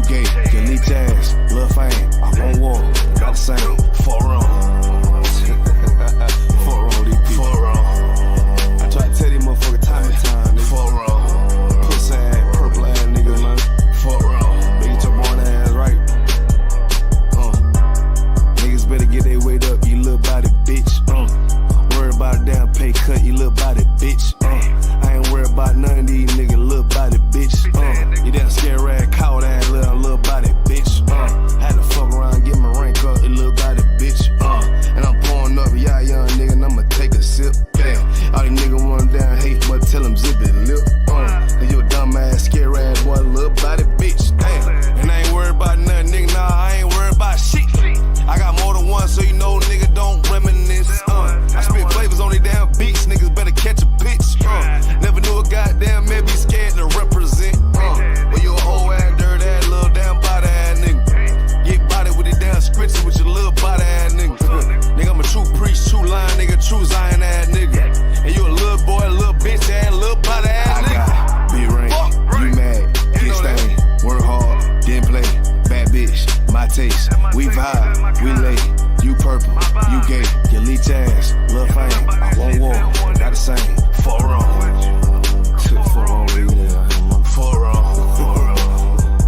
gay, delete your ass, lil' fame, I won't walk, got the same, fuck wrong. Fuck wrong, these people. Fuck wrong. I try to tell these motherfuckers time and time, nigga. Fuck wrong. Pussy ass, purple ass niggas, man. Fuck wrong. Better get your born ass right. Niggas better get their weight up, you little body bitch. Worry about a damn pay cut, you little body bitch. I ain't worried about none of these niggas, little body bitch. You damn scare rag, coward ass, little body bitch. Had to fuck around, get my rank up, you little body bitch. And I'm pouring up, yeah, young nigga, and I'ma take a sip. Damn, all these niggas want down hate, but tell them zip it lip. Cause you a dumb ass, scare rag, boy, little body bitch. Damn, and I ain't worried about nothing, nigga, nah, I ain't worried about shit. I got more than one, so you know, nigga, don't reminisce. I spit flavors on these damn beats, niggas better catch a pitch. Never knew a goddamn man be scared to represent. Well, you a whole ass, dirty ass, little damn body ass nigga. Get body with the damn scritches with your little body ass nigga. Nigga, I'm a true priest, true lion, nigga, true Zion ass nigga. And you a little boy, a little bitch ass, little body ass nigga. I got B-rank, you mad, get stained, work hard, then play, bad bitch, my taste. We vibe, we lay, you purple, you gay, you leech ass, lil' fame, I won't walk, got the same, fuck wrong. Fuck wrong, nigga. Fuck wrong.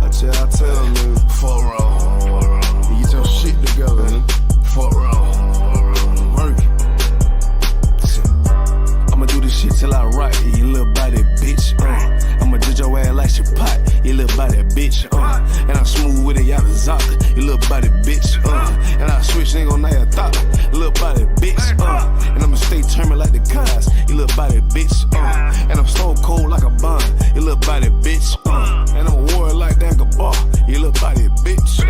I tell them, nigga, fuck wrong. You get your shit together, nigga. Fuck wrong. Work it. I'ma do this shit till I rock, you little body bitch. I'ma judge your ass like your pot, you little body bitch. And I'm smooth with it, y'all the zock, you little body bitch. And I switch, ain't gon' know your thought, little body bitch. And I'ma stay turning like the cars, you little body bitch. And I'm so cold like a bond, you little body bitch. And I'm a warrior like Dan Gabar, you little body bitch.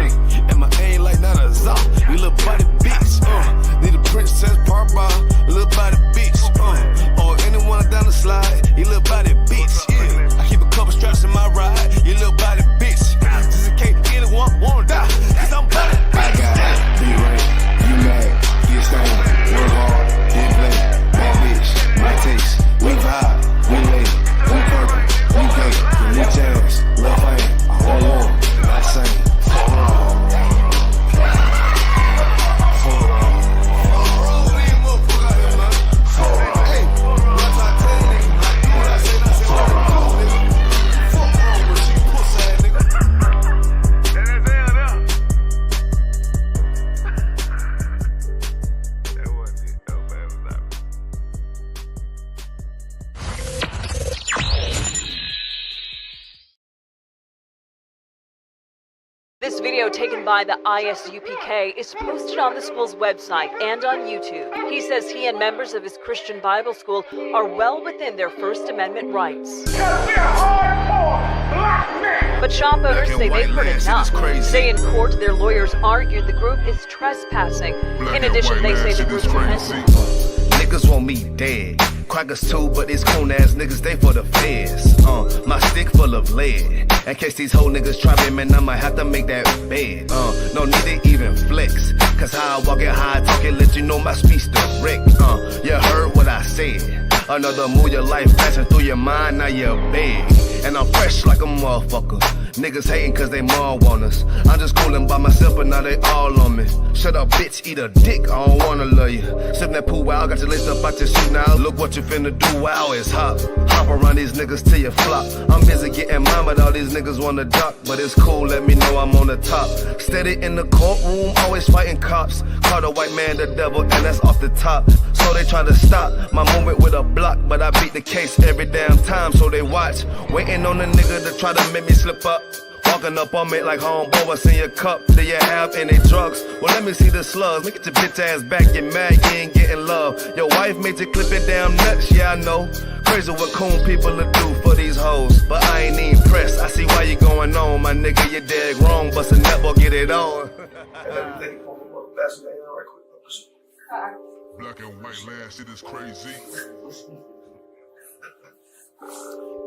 And my aim like not a zock, you little body bitch. Need a princess part bar, little body bitch. Or anyone down the slide, you little body bitch. Yeah. I keep a couple straps in my ride, you little body bitch. Just in case anyone wanna die, cause I'm body bitch. I got be right, you mad, get stained, work hard, then play, bad bitch, my taste. We vibe, we lay, we purple, we gay, you leech ass, lil' fame, I won't walk, not same, fuck wrong. This video taken by the ISUPK is posted on the school's website and on YouTube. He says he and members of his Christian Bible school are well within their First Amendment rights. But shop owners say they've heard enough. Today in court, their lawyers argued the group is trespassing. In addition, they say the group's repentant. Niggas want me dead. Crackers too, but these coon ass niggas, they for the feds. My stick full of lead. In case these whole niggas try me, man, I'ma have to make that bed. No need to even flex. Cause how I walk it, how I talk it, let you know my speech direct. You heard what I said. Another move, your life passing through your mind, now you're big. And I'm fresh like a motherfucker. Niggas hating cause they more want us. I'm just coolin' by myself, but now they all on me. Shut up, bitch, eat a dick, I don't wanna love you. Sip that poo wow, got you laced up out your shoe now. Look what you finna do, wow, it's hot. Hop around these niggas till you flop. I'm busy getting mine, but all these niggas wanna duck. But it's cool, let me know I'm on the top. Steady in the courtroom, always fighting cops. Call the white man the devil, and that's off the top. So they try to stop my movement with a block, but I beat the case every damn time, so they watch. Waiting on the nigga to try to make me slip up. Walking up on me like homeboy, what's in your cup? Do you have any drugs? Well, let me see the slugs. Make it your bitch ass back, get mad, you ain't getting love. Your wife made you clip it damn nuts, yeah I know. Crazy what coon people will do for these hoes. But I ain't even pressed, I see why you going on. My nigga, you dead wrong, bust a nut, boy, get it on. Black and white land, shit is crazy.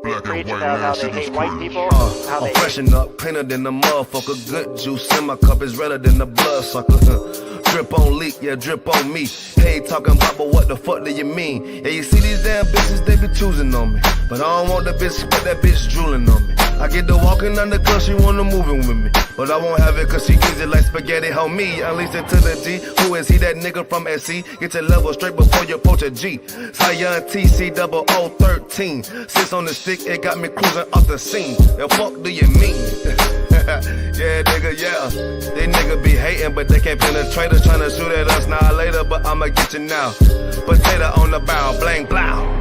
Black and white land, shit is crazy. I'm freshen up, cleaner than the motherfucker. Good juice in my cup is redder than the blood sucker. Drip on leak, yeah, drip on me. Hey, talking about, but what the fuck do you mean? Yeah, you see these damn bitches, they be choosing on me. But I don't want the bitch, but that bitch drooling on me. I get the walking on the club, she wanna move it with me. But I won't have it cause she easy like spaghetti, help me. Unleash it to the G. Who is he, that nigga from SC? Get your level straight before you approach a G. Zion TC 0013. Sits on the stick, it got me cruising off the scene. The fuck do you mean? Yeah, nigga, yeah. They nigga be hating, but they can't penetrate us. Tryna shoot at us now later, but I'ma get you now. Potato on the bow, blang, blow.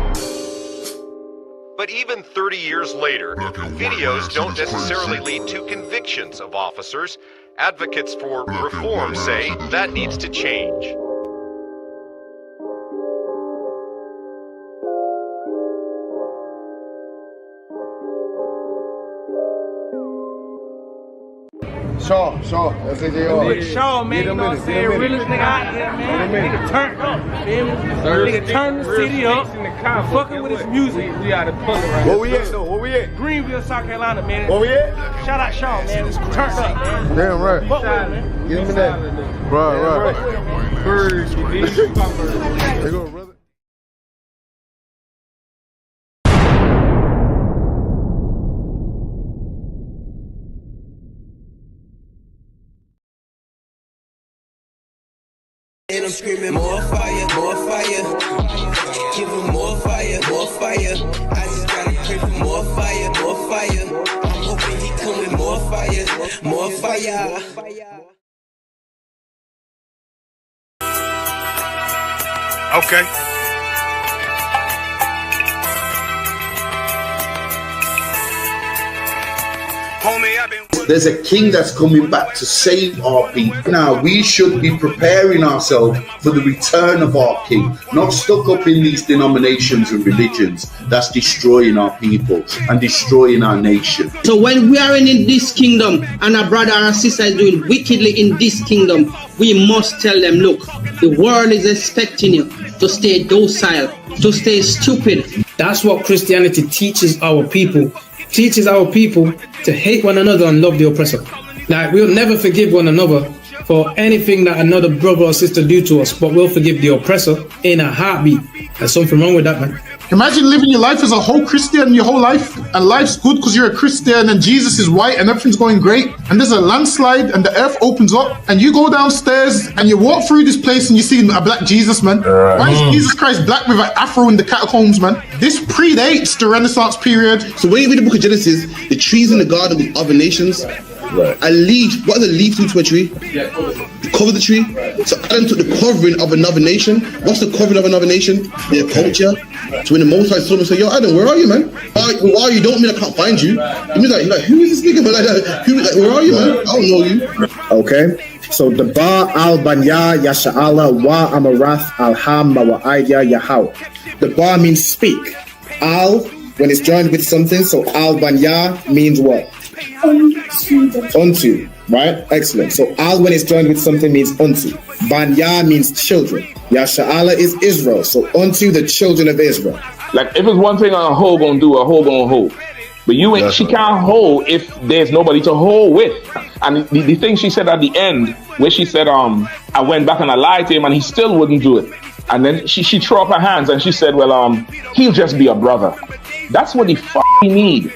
But even 30 years later, videos don't necessarily lead to convictions of officers. Advocates for reform say that needs to change. Shaw, that's it. Shaw, man, you know what I'm saying? Realest nigga out here, man. Nigga turned up, feel me? Nigga turned the city up, fucking with his music. We out of pull right Where we at, though? Where we at? Greenville, South Carolina, man. Where we at? Shout out Shaw, man. Turned up, man. Damn right. Fuck with it, man. Give me that. Right. Birds, you did. There go, brother. And I'm screaming more fire, more fire. Give him more fire, more fire. I just gotta pray for more fire, more fire. I'm hoping he come with more fire, more fire. Okay. Homie, I've been. There's a king that's coming back to save our people. Now, we should be preparing ourselves for the return of our king, not stuck up in these denominations and religions that's destroying our people and destroying our nation. So when we are in this kingdom and a brother or a sister is doing wickedly in this kingdom, we must tell them, look, the world is expecting you to stay docile, to stay stupid. That's what Christianity teaches our people. Teaches our people to hate one another and love the oppressor. Like, we'll never forgive one another for anything that another brother or sister do to us, but we'll forgive the oppressor in a heartbeat. There's something wrong with that, man. Imagine living your life as a whole Christian your whole life, and life's good because you're a Christian and Jesus is white and everything's going great, and there's a landslide and the earth opens up and you go downstairs and you walk through this place and you see a black Jesus, man. Why is Jesus Christ black with an afro in the catacombs, man? This predates the Renaissance period. So when you read the book of Genesis, the trees in the garden with other nations, a leaf, what does a leaf do to a tree? Cover the tree. So Adam took the covering of another nation. What's the covering of another nation? Their culture. So when the Most High saw him and said, yo, Adam, where are you, man? Why you don't mean I can't find you? He was like, who is this nigga? Like, where are you, man? I don't know you. Okay. So the Ba al Banya Yasha'ala wa Amarath al Hamma wa Aidya Yahau. The Ba means speak. Al, when it's joined with something, so al Banya means what? Unto, right? Excellent. So al when it's joined with something means unto. Banya means children. Yasha'ala is Israel. So unto the children of Israel. Like if it's one thing a hoe gonna do, a hoe gonna hold. But you ain't. She can't hold if there's nobody to hold with. And the thing she said at the end, where she said, I went back and I lied to him, and he still wouldn't do it. And then she threw up her hands and she said, well, he'll just be a brother. That's what he need.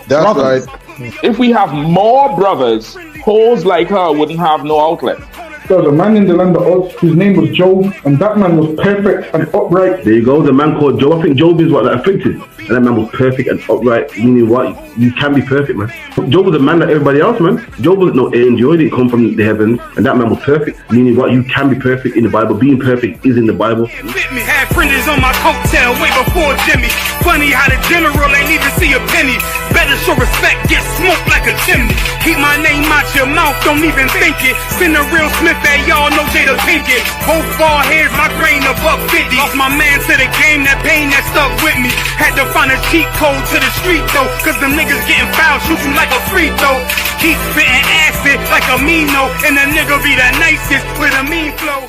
That's brothers. Right. If we have more brothers, hoes like her wouldn't have no outlet. There was a man in the land of Oz, his name was Job, and that man was perfect and upright. There you go, the man called Job. I think Job is what, like, afflicted. And that man was perfect and upright, meaning what? You can be perfect, man. Job was a man like everybody else, man. Job wasn't no angel, he didn't come from the heavens, and that man was perfect, meaning what? You can be perfect in the Bible. Being perfect is in the Bible. Had fringes on my coattail way before Jimmy. Funny how the general ain't even see a penny. Better show respect, get smoked like a chimney. Keep my name out your mouth, don't even think it. Send a real Smith that y'all know Jada Pinkett. Both ball heads, my grain above 50. Lost my man to the game, that pain that stuck with me. Had to find a cheat code to the street though, cause them niggas getting foul, shoot you like a free throw. Keep spitting acid like a Mino, and the nigga be the nicest with a mean flow.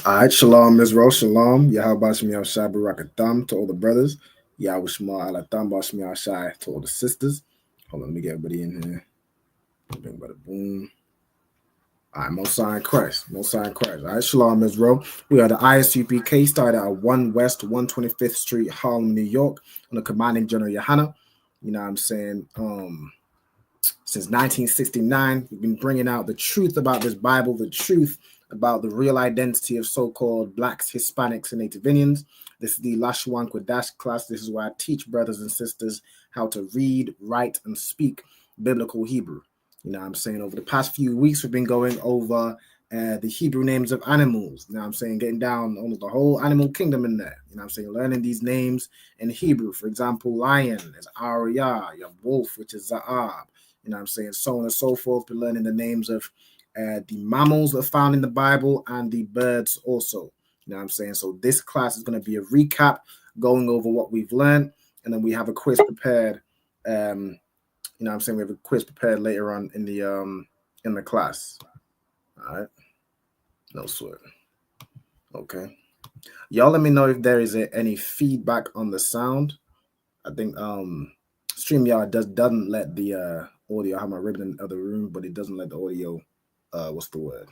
Alright, shalom, Israel, shalom. Yahweh Shmi Al-Shai Barakatam to all the brothers. Yahweh Shema Alatam Shmi Al-Shai to all the sisters. Hold on, let me get everybody in here. Bing, bada, boom. All right, Most High in Christ. Most High in Christ. All right, Shalom, Israel. We are the ISUPK, started at 1 West 125th Street, Harlem, New York, on the commanding General Yohana. You know what I'm saying? Since 1969, we've been bringing out the truth about this Bible, the truth about the real identity of so-called Blacks, Hispanics, and Native Indians. This is the Lashawan Qadash class. This is where I teach brothers and sisters how to read, write, and speak biblical Hebrew. You know what I'm saying? Over the past few weeks, we've been going over the Hebrew names of animals. You know what I'm saying? Getting down almost the whole animal kingdom in there. You know what I'm saying? Learning these names in Hebrew. For example, lion is Ariyah, your wolf, which is Za'ab. You know what I'm saying? So on and so forth. We're learning the names of the mammals that are found in the Bible and the birds also. You know what I'm saying? So this class is going to be a recap, going over what we've learned. And then we have a quiz prepared. You know what I'm saying? We have a quiz prepared later on in the class. All right. No sweat. Okay. Y'all let me know if there is any feedback on the sound. I think StreamYard doesn't let the audio. I have my ribbon in the other room, but it doesn't let the audio what's the word?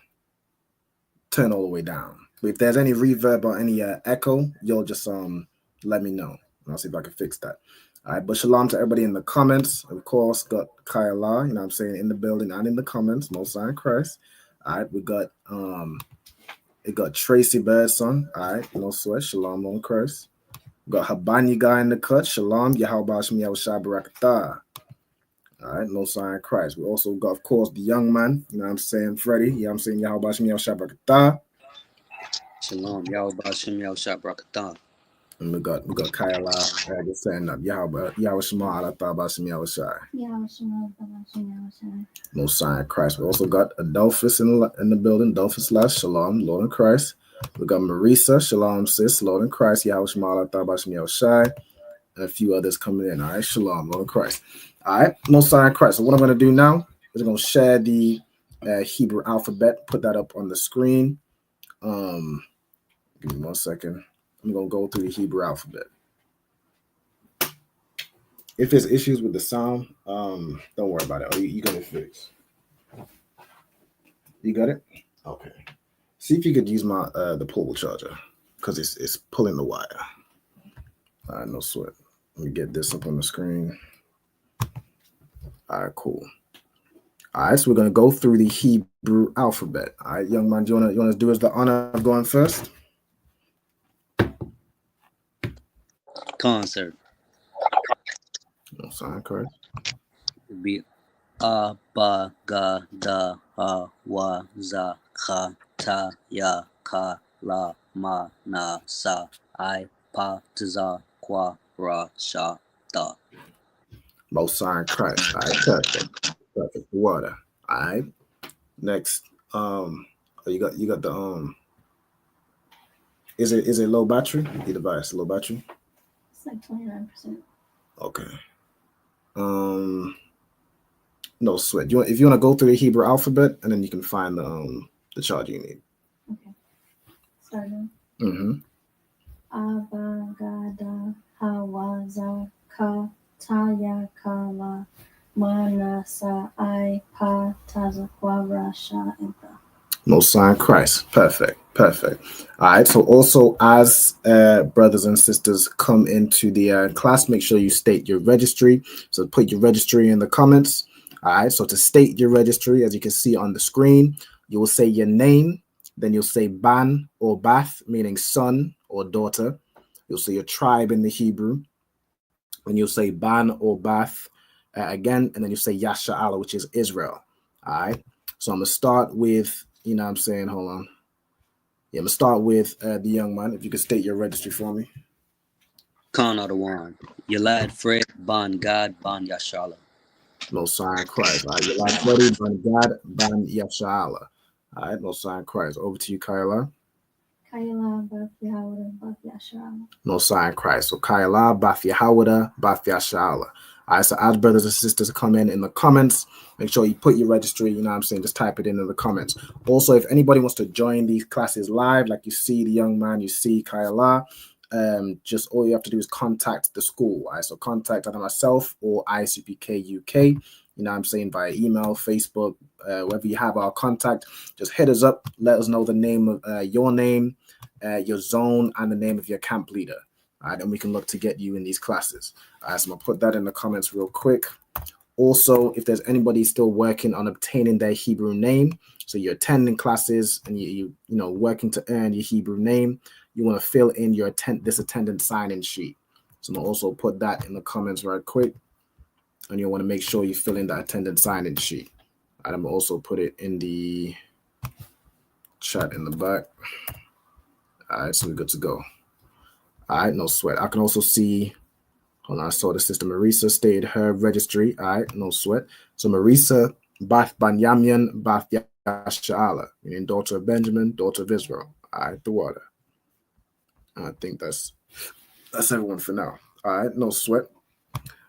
Turn all the way down. But if there's any reverb or any echo, you'll just let me know. And I'll see if I can fix that. All right, but shalom to everybody in the comments. Of course, got Kyla, you know what I'm saying, in the building and in the comments. Most High in Christ. All right, we got Tracy Birdson. All right, no sweat. Shalom on Christ. We got Habani guy in the cut. Shalom. Yahweh Shem Yahweh Barakatah. All right, Most High in Christ. We also got, of course, the young man. You know what I'm saying, Freddie. You know what I'm saying, Yahweh Shem Yahweh Barakatah. Shalom. Yahweh Shem Yahweh Barakatah. And we got Kyla just saying up. Yahweh Shema Allah Shem Yahweh Shai. Most High in Christ. We also got Adolphus in the building. Adolphus Lash, Shalom, Lord in Christ. We got Marisa, Shalom sis, Lord in Christ. Yahweh Shema Allah Shem Yahweh Shai. And a few others coming in. All right, Shalom, Lord in Christ. All right, Most High in Christ. So what I'm going to do now is I'm going to share the Hebrew alphabet, put that up on the screen. Give me 1 second. I'm going to go through the Hebrew alphabet. If there's issues with the sound, don't worry about it. You got it fixed. You got it? Okay. See if you could use my the portable charger because it's pulling the wire. All right, no sweat. Let me get this up on the screen. All right, cool. All right, so we're going to go through the Hebrew alphabet. All right, young man, do you want to do us the honor of going first? Concert. No sign, correct. Be A Ba Ga Da Ha Wa Za Kha Ta Ya Ka La Ma Na Sa I Pa Tza Kwa Ra Sha Da. Most sign Christ. All right, perfect. Water. All right. Next, you got the Is it low battery? The device low battery. It's like 29%. Okay. No sweat. If you want to go through the Hebrew alphabet, and then you can find the charge you need. Okay. Starting. Mm-hmm. Aba Gada Hawaza Ka Taya Kala Manasa I Pa Tazakwa Rasha Enta. Most sign Christ. Perfect. All right. So also, as brothers and sisters come into the class, make sure you state your registry. So put your registry in the comments. All right. So to state your registry, as you can see on the screen, you will say your name, then you'll say Ban or Bath, meaning son or daughter. You'll say your tribe in the Hebrew, and you'll say Ban or Bath again, and then you say Yasha Allah, which is Israel. All right. So I'm gonna start with. You know what I'm saying? Hold on. Yeah, I'm going to start with the young man. If you could state your registry for me. Khan Adawan. Yalad Fred Ban Gad Ban Yashala. Most sign Christ. All right. Yalad Freddy Ban Gad Ban Yashala. All right. Most sign Christ. Over to you, Kyla. Kyla Baf Yahweh Baf Yashala. Most sign Christ. So Kyla Baf Yahweh Baf Yashala. All right. So as brothers and sisters come in the comments, make sure you put your registry, you know what I'm saying? Just type it in the comments. Also, if anybody wants to join these classes live, like you see the young man, you see Kyla, just all you have to do is contact the school. All right? So contact either myself or ISUPK UK. you know what I'm saying, via email, Facebook, wherever you have our contact, just hit us up. Let us know the name of your name, your zone, and the name of your camp leader. All right, and we can look to get you in these classes. All right, so I'm gonna put that in the comments real quick. Also, if there's anybody still working on obtaining their Hebrew name, so you're attending classes and you know working to earn your Hebrew name, you want to fill in your this attendance sign-in sheet. So I'm gonna also put that in the comments right quick, and you want to make sure you fill in the attendance sign-in sheet. And I'm gonna also put it in the chat in the back. All right, so we're good to go. All right, no sweat. I can also see. Hold on, I saw the sister Marisa stated her registry. All right, no sweat. So Marisa Bath Banyamin Bath Yashala, meaning daughter of Benjamin, daughter of Israel. All right, the water. I think that's everyone for now. All right, no sweat.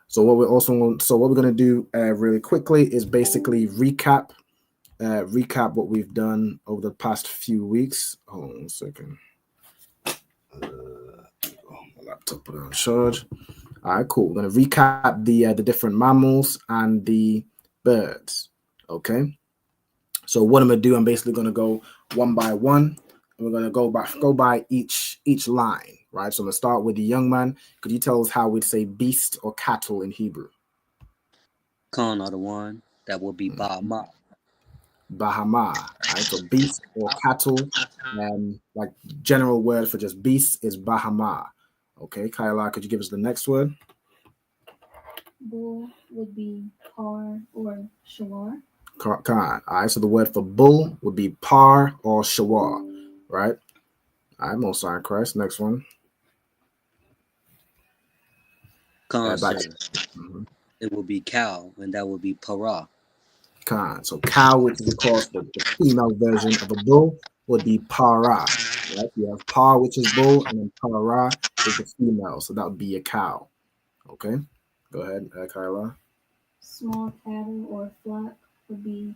So what we're gonna do really quickly is basically recap what we've done over the past few weeks. Hold on 1 second. My laptop put it on charge. All right, cool. We're going to recap the different mammals and the birds. Okay. So what I'm going to do, I'm basically going to go one by one. And we're going to go by each line, right? So I'm going to start with the young man. Could you tell us how we'd say beast or cattle in Hebrew? Khan are the one. That would be Bahama. Bahama. Right? So beast or cattle, like general word for just beast is Bahama. Okay, Kyla, could you give us the next word? Bull would be par or shawar. Khan. All right, so the word for bull would be par or shawar, right? All right, most sign Christ. Next one. Khan, it would be cow, and that would be para. Khan. So cow, which is of course the female version of a bull, would be para. Right? You have par, which is bull, and then para is the female. So that would be a cow. Okay. Go ahead, Kyla. Small cattle or flock would be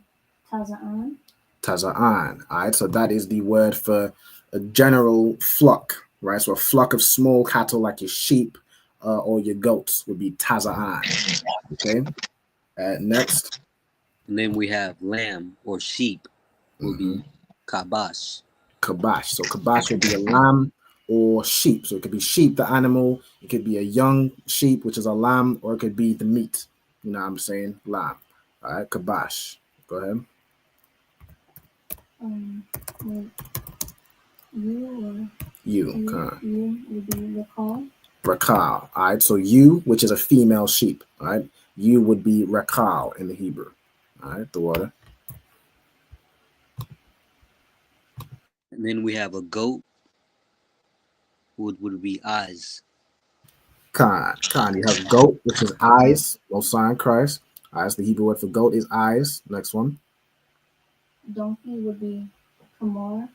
taza'an. Taza'an. All right, so that is the word for a general flock, right? So a flock of small cattle like your sheep or your goats would be taza'an. Okay. Next. And then we have lamb or sheep would be kabash. Kabash. So kabash would be a lamb or sheep. So it could be sheep, the animal. It could be a young sheep, which is a lamb, or it could be the meat. You know what I'm saying? Lamb. All right, kabash. Go ahead. You would be rakal. Rakal. All right, so you, which is a female sheep. All right, you would be rakal in the Hebrew. All right, the water. And then we have a goat, would be eyes. Khan. You have goat, which is eyes. No sign Christ. All right, so the Hebrew word for goat is eyes. Next one. Donkey would be kamar.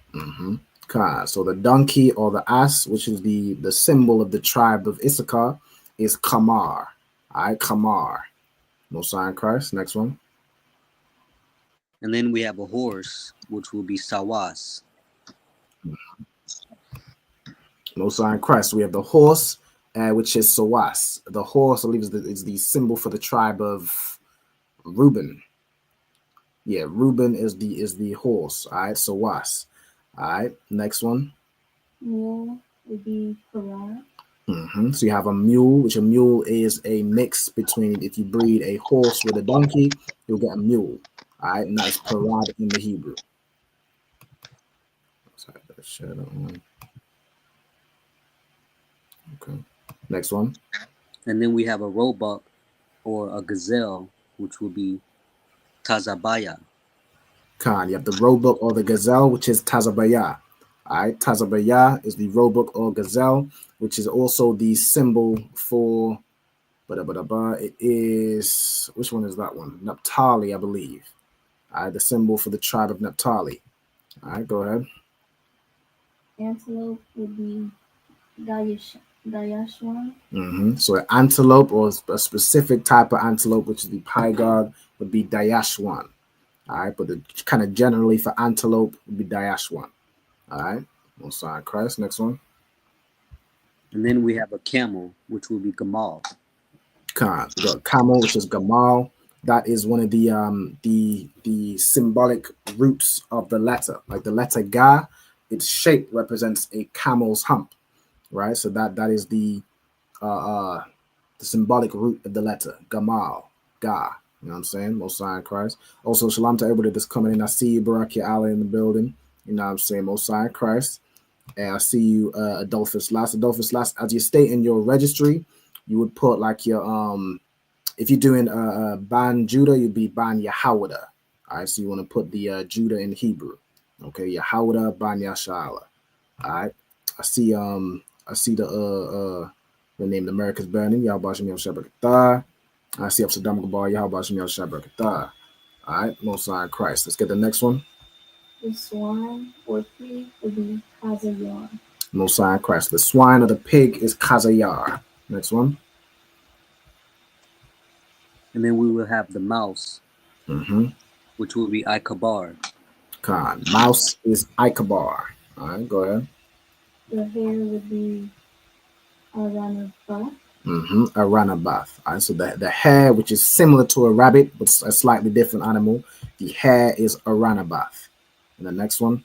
Khan. So the donkey or the ass, which is the symbol of the tribe of Issachar, is kamar. All right, kamar. No sign Christ. Next one. And then we have a horse, which will be sawas. No sign Christ. So we have the horse, which is sawas. The horse, I believe, is the symbol for the tribe of Reuben. Yeah, Reuben is the horse. All right, sawas. All right, next one. Mule would be parar. So you have a mule, which a mule is a mix between, if you breed a horse with a donkey, you'll get a mule. All right, and that's parad in the Hebrew. Okay, next one. And then we have a roebuck or a gazelle, which will be tazabaya. Khan, you have the roebuck or the gazelle, which is tazabaya. All right, tazabaya is the roebuck or gazelle, which is also the symbol for, it is, which one is that one? Naphtali, I believe. All right, the symbol for the tribe of Naphtali. All right, go ahead. Antelope would be dayashwan. So an antelope or a specific type of antelope, which is the pygog, would be dayashwan. All right, but the kind of generally for antelope would be dayashwan. All right, no sign Christ. Next one. And then we have a camel, which will be gamal. Khan. We got camel, which is gamal. that is one of the symbolic roots of the letter. Like the letter Ga, its shape represents a camel's hump, right? So that is the symbolic root of the letter Gamal, Ga. You know what I'm saying? Most High in Christ. Also, shalom to everybody that's coming in. I see you, Baraki Allah, in the building. You know what I'm saying? Most High in Christ. And I see you, Adolphus Last. Adolphus Last, as you state in your registry, you would put like your if you're doing Ban Judah, you'd be Ban Yahawada. All right, so you want to put the Judah in Hebrew. Okay, Yahawada Ban Yashala. All right. I see the name America's Burning, Yahweh Shem Shabbat. I see Saddam Gabar, Yahweh Shem Shabbat. All right, Most High in Christ. Let's get the next one. The swine or pig would be Kazayar. Most High in Christ. The swine or the pig is Kazayar. Next one. And then we will have the mouse, which will be Ikabar. Khan. Mouse is Ikabar. All right, go ahead. The hare would be Aranabath. Aranabath. All right, so the hare, which is similar to a rabbit, but a slightly different animal, the hare is Aranabath. And the next one.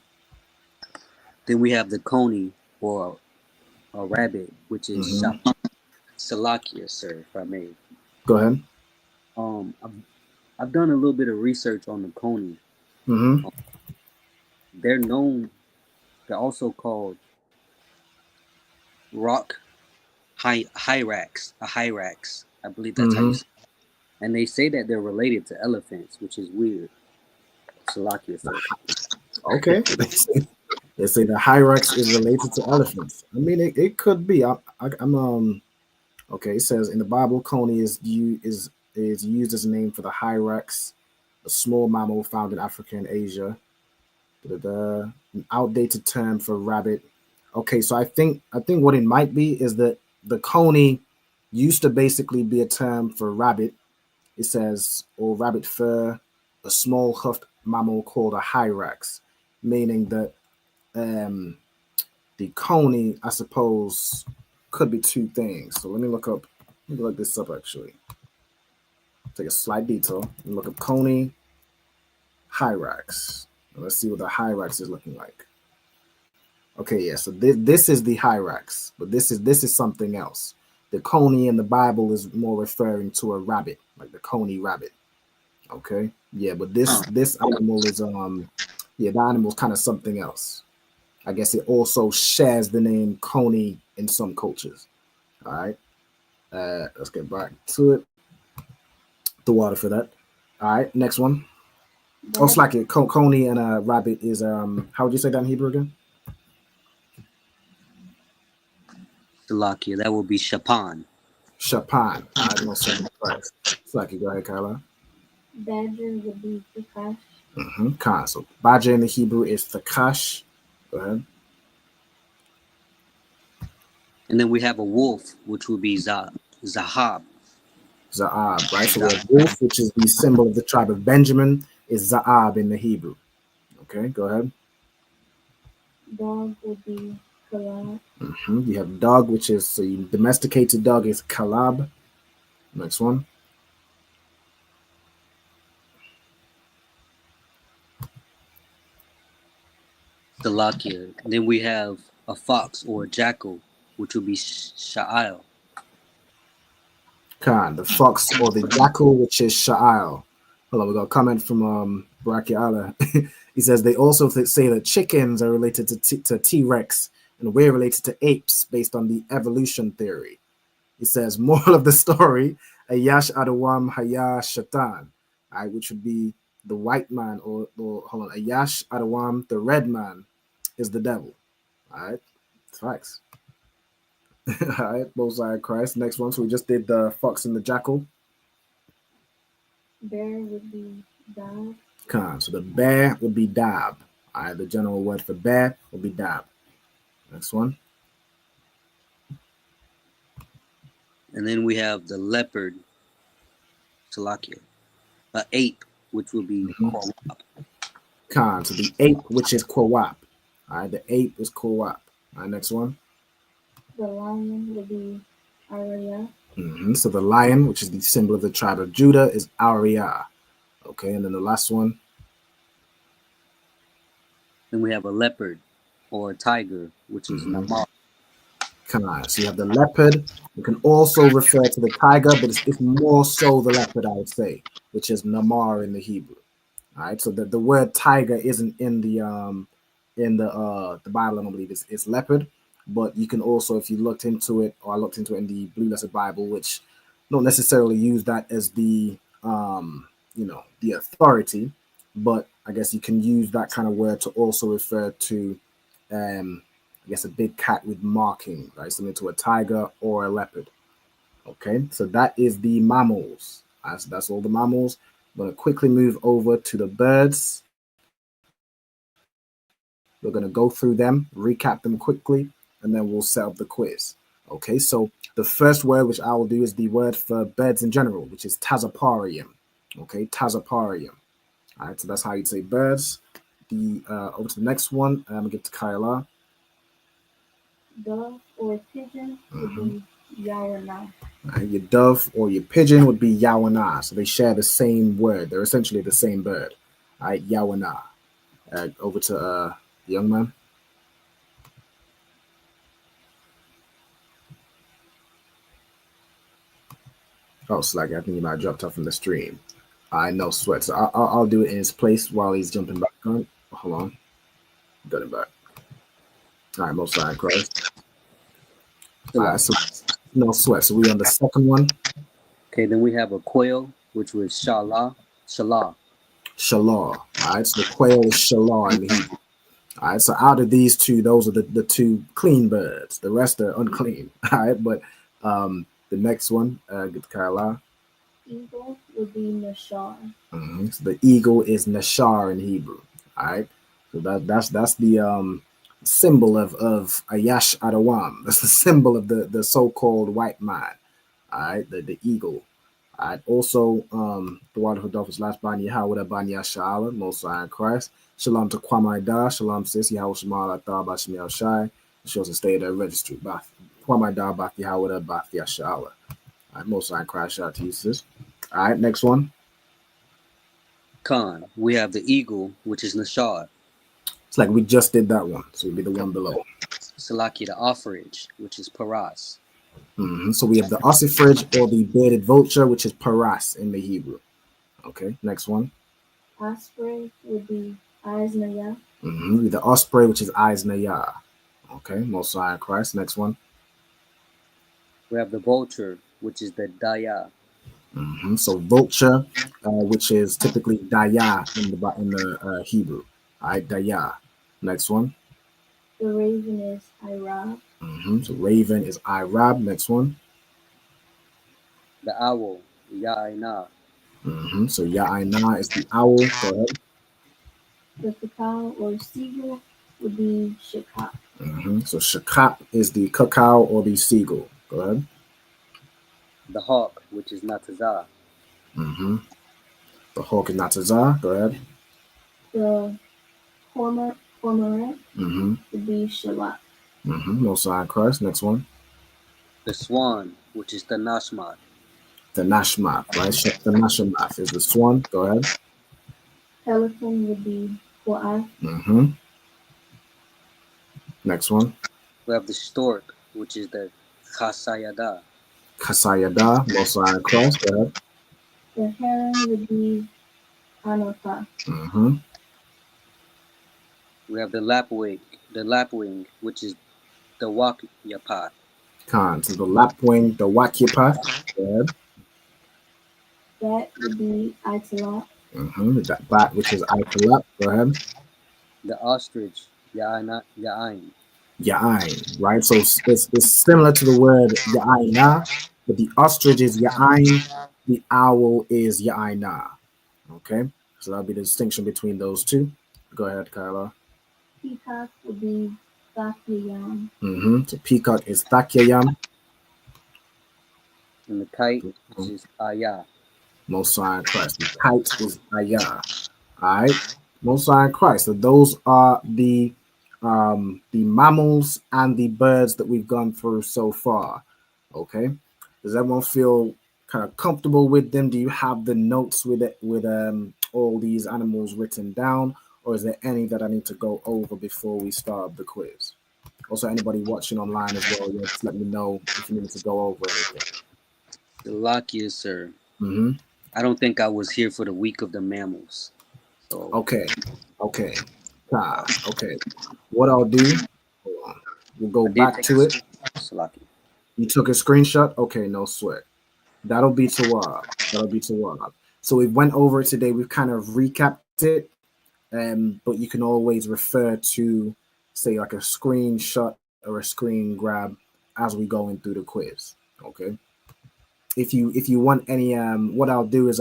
Then we have the coney, or a rabbit, which is Salakia, sir, if I may. Go ahead. I've done a little bit of research on the coney. They're also called rock hyrax, a hyrax. I believe that's how you say it. And they say that they're related to elephants, which is weird. Salakia, sir. Okay. They say the hyrax is related to elephants. I mean, it could be. I'm okay. It says in the Bible, coney is used as a name for the hyrax, a small mammal found in Africa and Asia. An outdated term for rabbit. Okay, so I think what it might be is that the coney used to basically be a term for rabbit. It says, or rabbit fur, a small hoofed mammal called a hyrax, meaning that the coney, I suppose, could be two things. So let me look this up actually. Take a slight detour and look up coney hyrax. Let's see what the hyrax is looking like. Okay, yeah, so this is the hyrax, but this is something else. The coney in the Bible is more referring to a rabbit, like the coney rabbit. Okay, yeah, but this animal is the animal's kind of something else. I guess it also shares the name coney in some cultures. All right, let's get back to it. The water for that. All right, next one. Oh, it's like a coney and a rabbit is how would you say that in Hebrew again? Salakia, that will be Shapan. Shapan. I don't know Christ. Salakia, go ahead, Kyla. Badger would be Thakash. Khan. So badger in the Hebrew is Thakash. Go ahead. And then we have a wolf, which would be Zahab. Za'ab, right? So the wolf, which is the symbol of the tribe of Benjamin, is Za'ab in the Hebrew. Okay, go ahead. Dog would be Kalab. You have dog, which is so domesticated dog is Kalab. Next one. Salakia. Then we have a fox or a jackal, which would be Sha'al. Khan, the fox or the jackal, which is Sha'al. Hold on, we got a comment from Baraki Allah. He says they also say that chickens are related to T-Rex and we're related to apes based on the evolution theory. He says, moral of the story, Ayash Adawam Haya Shatan, right, which would be the white man, or hold on, Ayash Adawam, the red man, is the devil. All right, it's facts. All right, Most High Christ. Next one. So we just did the fox and the jackal. Bear would be Dab. Khan. So the bear would be Dab. All right, the general word for bear would be Dab. Next one. And then we have the leopard, Salakia. An ape, which will be Kwawap. Khan. So the ape, which is Kwawap. All right, the ape is Kwawap. All right, next one. The lion would be Araya. So the lion, which is the symbol of the tribe of Judah, is Ariyah. Okay, and then the last one. Then we have a leopard or a tiger, which is Namar. So you have the leopard. You can also refer to the tiger, but it's more so the leopard, I would say, which is Namar in the Hebrew. All right, so the word tiger isn't in the Bible. I don't believe it's leopard, but you can also, if you looked into it, or I looked into it in the Blue Letter Bible, which don't necessarily use that as the the authority, but I guess you can use that kind of word to also refer to I guess a big cat with marking, right? Similar to a tiger or a leopard. Okay, so that is the mammals. That's all the mammals. I'm going to quickly move over to the birds. We're going to go through them, recap them quickly, and then we'll set up the quiz. Okay, so the first word which I will do is the word for birds in general, which is tazaparium. Okay, tazaparium. All right, so that's how you'd say birds. Over to the next one. I'm going to get to Kyla. Dove or pigeon would be yawana. Your dove or your pigeon would be yawana. So they share the same word. They're essentially the same bird. All right, yawana. Over to the young man. Oh, Slack, I think he might dropped off from the stream. I know sweat. So I'll do it in his place while he's jumping back on. Hold on. Got him back. All right, most side Christ. All right, so no sweat. So we on the second one. Okay, then we have a quail, which was Shalah. Shalah. All right, so the quail is Shalah in the Hebrew. All right, so out of these two, those are the two clean birds. The rest are unclean. All right, but the next one, get the Kyla. Eagle would be Nashar. So the eagle is Nashar in Hebrew. All right, so that's the symbol of Ayash Adawam. That's the symbol of the so-called white man. All right, the eagle. All right, also the water for Dolphins last Bani Yahweh Bani Yashala, Most High in Christ. Shalom to Kwamai Da, Shalom sis Yahweh Shemal Atah Bashmiel Shai. She also stayed at registry. Bath Kwamai Da Bath Yahweh Bath Yashala. All right, Most High in Christ, shout out to you, sis. All right, next one. Khan, we have the eagle, which is Nashar. It's like we just did that one, so it'll be the one below. Salaki, the ostrich, which is Paras. So we have the ossifrage or the bearded vulture, which is Paras in the Hebrew. Okay, next one. Osprey would be Aznaya. The osprey, which is Aznaya. Okay, Most High in Christ. Next one. We have the vulture, which is the Daya. So vulture, which is typically Daya in the Hebrew. All right, Daya. Next one. The raven is Irab. So raven is Irab. Next one. The owl, Ya'ina. So Ya'ina is the owl. Go ahead. The cacao or seagull would be Shakap. So Shakap is the cacao or the seagull. Go ahead. The hawk, which is Natazah. The hawk is Natazah. Go ahead. The cormorant would be Shalak. Most High in Christ. Next one. The swan, which is the Nashmat. The Nashmat, right? The Nashmat is the swan. Go ahead. Pelican would be Wa'af. Next one. We have the stork, which is the Chasayada. Kasayada, Most High in Christ. Go ahead. The heron would be Anotha. We have the lapwing, which is the Wakyapat. Khan. So the lapwing, the Wakyapat. Go ahead. That would be Italat. That bat, which is Italat. Go ahead. The ostrich, Ya'ain. Ya'ain, right? So it's similar to the word Ya'aina, but the ostrich is Ya'ain, the owl is Ya'aina. Okay? So that'll be the distinction between those two. Go ahead, Kyla. Peacock would be Thakyayam. So peacock is Thakyayam. And the kite, which is Ayah. Most High in Christ. The kite is Ayah. All right? Most High in Christ. So those are the mammals and the birds that we've gone through so far. Okay? Does everyone feel kind of comfortable with them? Do you have the notes with it, with all these animals written down, or is there any that I need to go over before we start the quiz? Also, anybody watching online as well, just let me know if you need to go over anything. Salakia, sir. Mm-hmm. I don't think I was here for the week of the mammals. So Okay. Okay. What I'll do, hold on. We'll go back to it. Salakia. You took a screenshot? Okay, no sweat. That'll be Tawab. So we went over it today. We've kind of recapped it, but you can always refer to, say, like a screenshot or a screen grab as we go in through the quiz. Okay. If you want any, what I'll do is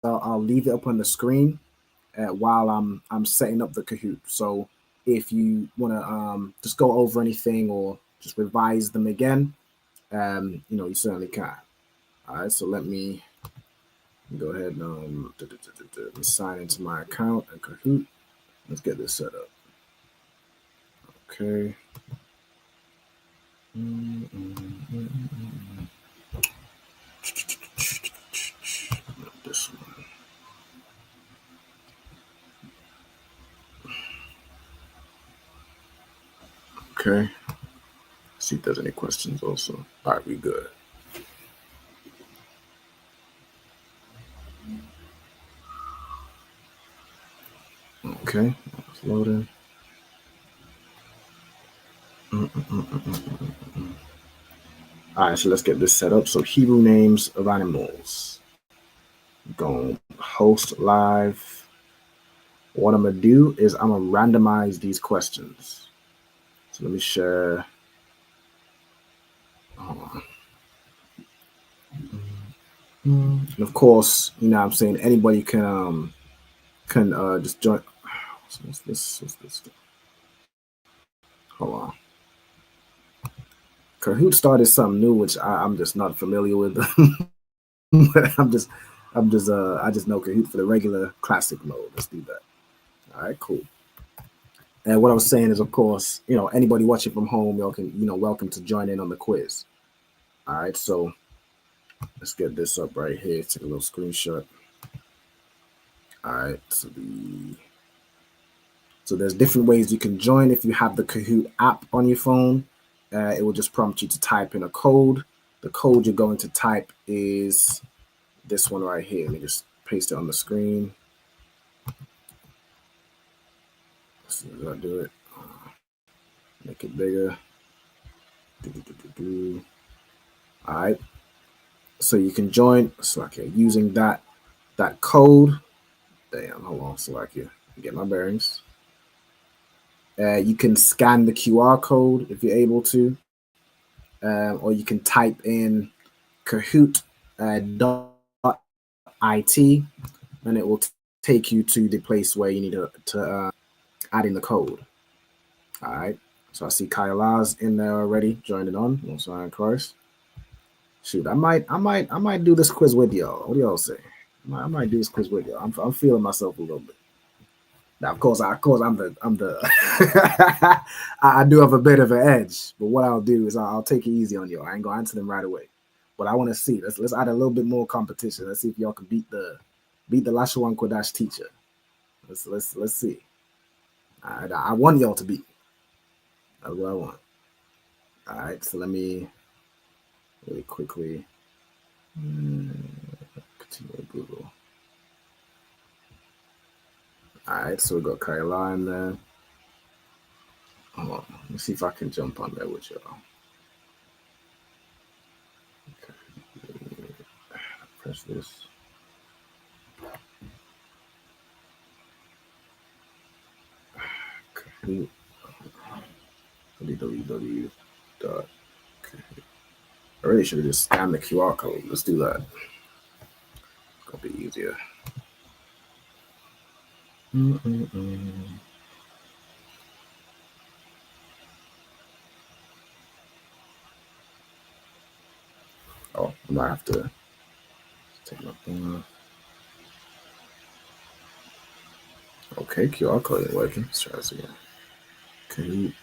I'll leave it up on the screen while I'm setting up the Kahoot. So if you want to just go over anything or just revise them again, you certainly can. All right, so let me go ahead and sign into my account at Kahoot. Let's get this set up. Okay. This one. Okay. See if there's any questions also. All right, we good. Okay, it's loading. All right, so let's get this set up. So Hebrew names of animals. Going host live. What I'm gonna do is I'm gonna randomize these questions. So let me share. And of course, what I'm saying, anybody can just join. What's this? Hold on. Kahoot started something new, which I'm just not familiar with. But I just know Kahoot for the regular classic mode. Let's do that. All right, cool. And what I was saying is, of course, anybody watching from home, y'all can, welcome to join in on the quiz. All right, so let's get this up right here. Take a little screenshot. All right, so there's different ways you can join. If you have the Kahoot app on your phone, it will just prompt you to type in a code. The code you're going to type is this one right here. Let me just paste it on the screen. Let's see if I do it. Make it bigger. All right. So you can join Slovakia using that code. Damn, hold on, Slovakia. Get my bearings. You can scan the QR code if you're able to, or you can type in Kahoot .it, and it will take you to the place where you need to add in the code. All right. So I see Kyla's in there already, joined it on. Most Iron Christ. Shoot, I might do this quiz with y'all. What do y'all say? I might do this quiz with y'all. I'm feeling myself a little bit. Now, of course, I'm the I do have a bit of an edge, but what I'll do is I'll take it easy on y'all. I ain't gonna answer them right away, but I want to see. Let's add a little bit more competition. Let's see if y'all can beat the Lashawan Qadash teacher. Let's see. I want y'all to beat. That's what I want. All right, so let me really quickly continue with Google. All right, so we got Kyla in there. Hold on, let me see if I can jump on there with y'all. Okay, press this. Okay. www. I really should have just scanned the QR code. Let's do that. It's gonna be easier. Oh, I might have to take my thing off. Okay, QR code ain't working. Let's try this again. Kahoot.it.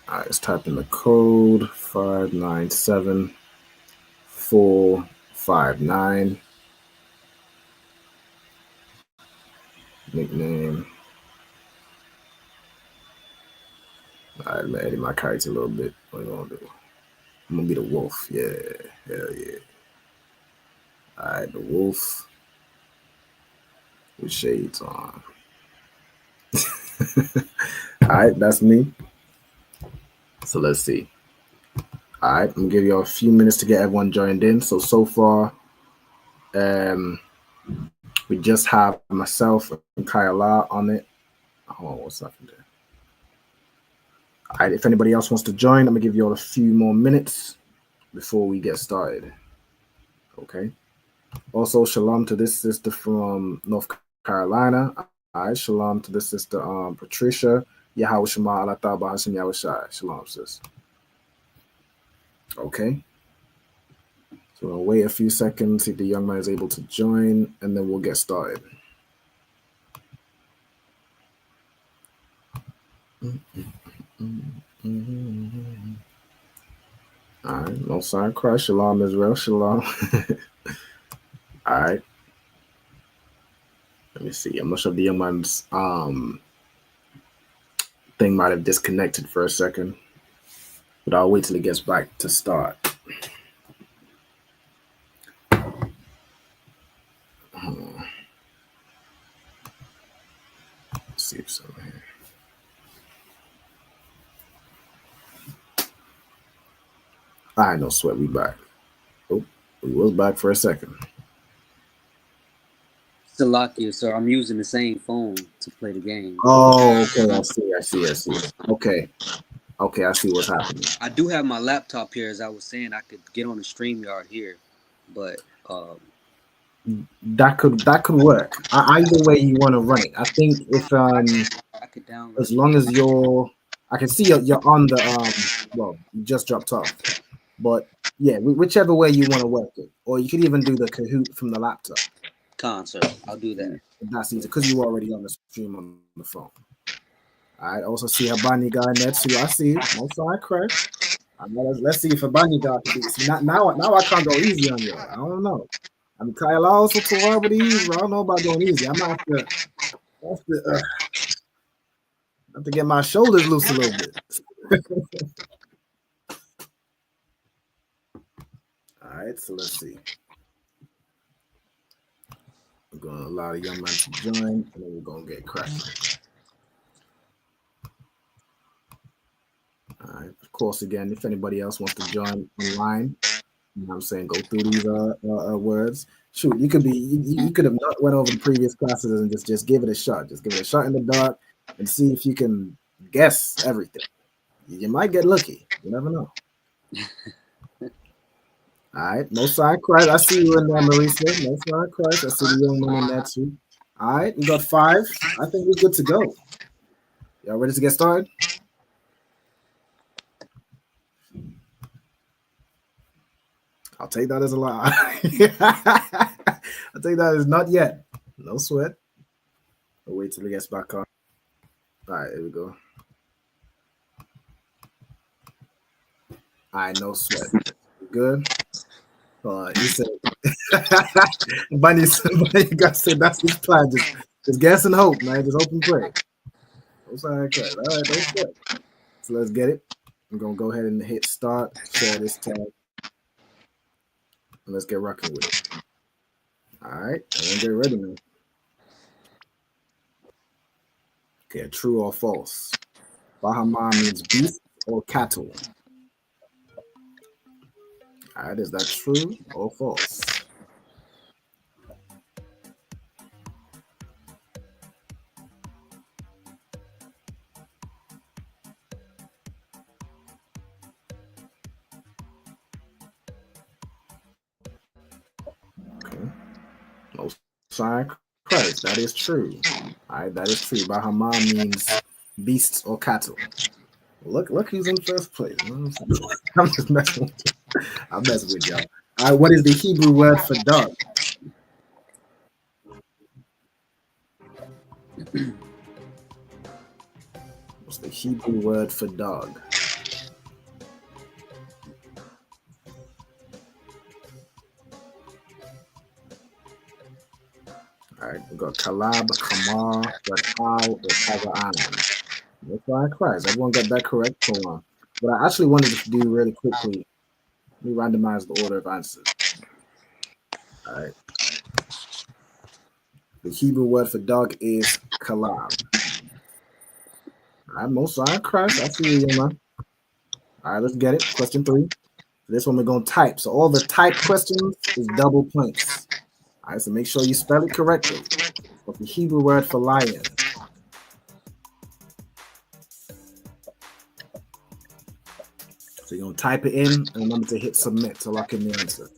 All right, let's type in the code 597459. Nickname. All right, let me edit my character a little bit. What are you gonna do? I'm gonna be the wolf. Yeah, hell yeah. All right, the wolf with shades on. All right, that's me. So let's see. All right, I'm gonna give you a few minutes to get everyone joined in. So far, we just have myself and Kyla on it. Hold on, what's happening there? All right, if anybody else wants to join, I'm gonna give you all a few more minutes before we get started. Okay. Also, shalom to this sister from North Carolina. All right, shalom to this sister, Patricia. Yahweh Shema Allah Ta'ala Hashem Yahweh Shai. Shalom, sis. Okay. So we'll wait a few seconds, see if the young man is able to join, and then we'll get started. All right, no sign cry. Shalom Israel. Shalom. All right. Let me see. I'm not sure if the young man's thing might have disconnected for a second, but I'll wait till he gets back to start. Let's see if so here. All right, no sweat. We back. Oh, we was back for a second. Salakia, sir. I'm using the same phone to play the game. Oh, okay. I see. Okay, I see what's happening. I do have my laptop here. As I was saying, I could get on the StreamYard here, but that could work. Either way you want to run it. I think if I could download. as long as I can see you're on the well, you just dropped off, but yeah, whichever way you want to work it, or you could even do the Kahoot from the laptop. Concert. I'll do that. That's easy because you're already on the stream on the phone. I also see Habani guy in there too. I see you. No side crack. Let's see if Habani guy can do this. Now I can't go easy on you. I don't know. I mean, Kyle also Torah, but easy. I don't know about going easy. I might have to get my shoulders loose a little bit. All right, so let's see. I'm going to allow the young man to join, and then we're going to get cracking. All right. Of course, again, if anybody else wants to join online, you know what I'm saying, go through these words. Shoot, you could have not went over the previous classes and just give it a shot. Just give it a shot in the dark and see if you can guess everything. You might get lucky. You never know. All right, no side cries. I see you in there, Marisa. No side cries. I see the young man in there too. All right, we got 5. I think we're good to go. Y'all ready to get started? I'll take that as a lie. I'll take that as not yet. No sweat. We'll wait till he gets back on. All right, here we go. All right, no sweat. Good. He said, Bunny got said that's his plan. Just guess and hope, man. Just hope and pray. All right, don't sweat. So let's get it. I'm gonna go ahead and hit start, share this tab, and let's get rocking with it. All right, and get ready, man. Okay, true or false? Bahama means beast or cattle. All right, is that true or false? Okay. No sign Christ. That is true. All right, that is true. Bahama means beasts or cattle. Look who's in first place. I'm just messing with you. I'm messing with y'all. All right, what is the Hebrew word for dog? What's the Hebrew word for dog? right, we got Kalab, Kamar, Ratal, or Taza'an. That's why I Christ. Everyone got that correct. Hold on. What I actually wanted to do really quickly, let me randomize the order of answers. All right. The Hebrew word for dog is Kalab. All right, most I Christ. I see you, man. All right, let's get it. Question 3. This one we're going to type. So all the type questions is double points. All right, so make sure you spell it correctly. What's the Hebrew word for lion? So you're going to type it in and remember to hit submit to lock in the answer.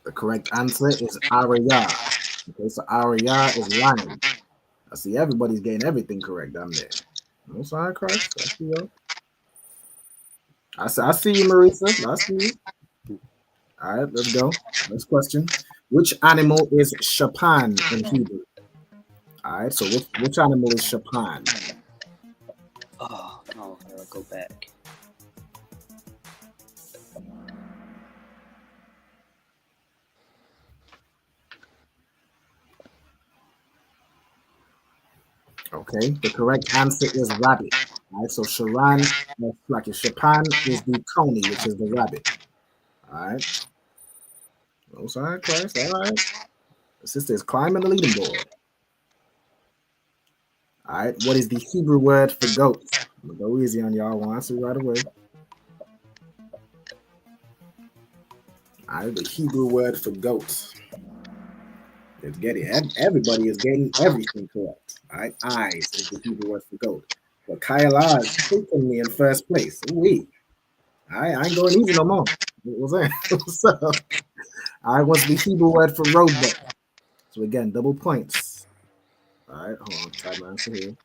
The correct answer is Araya. Okay, so Araya is lion. I see everybody's getting everything correct down there. No sign, Christ. I see you. I see you, Marisa. I see you. All right, let's go. Next question. Which animal is Shapan in Hebrew? All right, so which animal is Shapan? Oh, no, I gotta go back. Okay, the correct answer is rabbit. All right, so Sharan, like Shapan is the coney, which is the rabbit. All right. No sign, Christ. All right. The sister is climbing the leaderboard. All right, what is the Hebrew word for goat? I'm gonna go easy on y'all. I'll answer right away. All right, the Hebrew word for goat. Let's get it. Everybody is getting everything correct. All right, eyes is the Hebrew word for goat. But Kayla is taking me in first place. Ooh-wee. All right, I ain't going easy no more. What's that? What's up? All right, what's the Hebrew word for roebuck? So again, double points. All right, hold on. Type my answer here.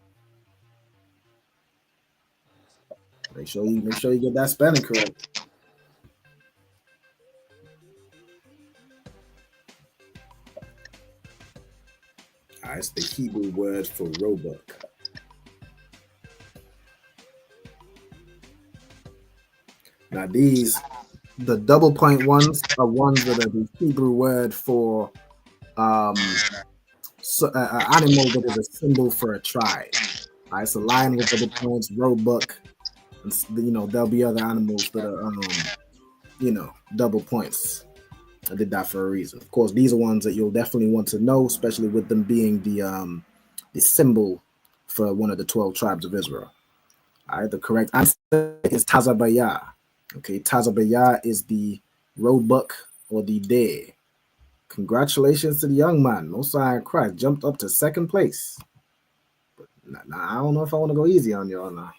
Make sure you get that spelling correct. All right, it's the Hebrew word for roebuck. Now the double point ones are ones that are the Hebrew word for animal that is a symbol for a tribe. All right, so lion with double points, roebuck, and there'll be other animals that are double points. I did that for a reason. Of course, these are ones that you'll definitely want to know, especially with them being the symbol for one of the 12 tribes of Israel. All right, the correct answer is Tazabaya. Okay, Tazabaya is the roebuck or the deer. Congratulations to the young man. Mosiah Christ jumped up to second place. But now I don't know if I want to go easy on y'all now. All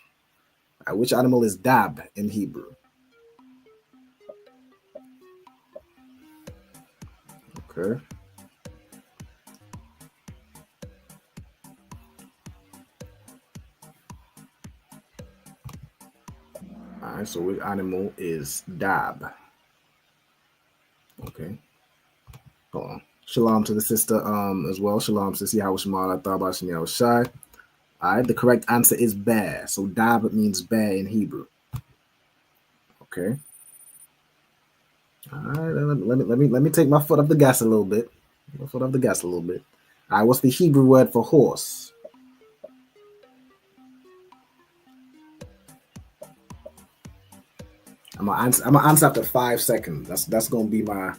right, which animal is dab in Hebrew? Okay. All right, so which animal is dab? Okay. Hold on. Shalom to the sister as well. Shalom to see how Shemala thought about Shani. I was shy. All right, the correct answer is bear. So dab means bear in Hebrew. Okay. All right, let me take my foot off the gas a little bit. All right, what's the Hebrew word for horse? I'm gonna answer after 5 seconds. That's gonna be my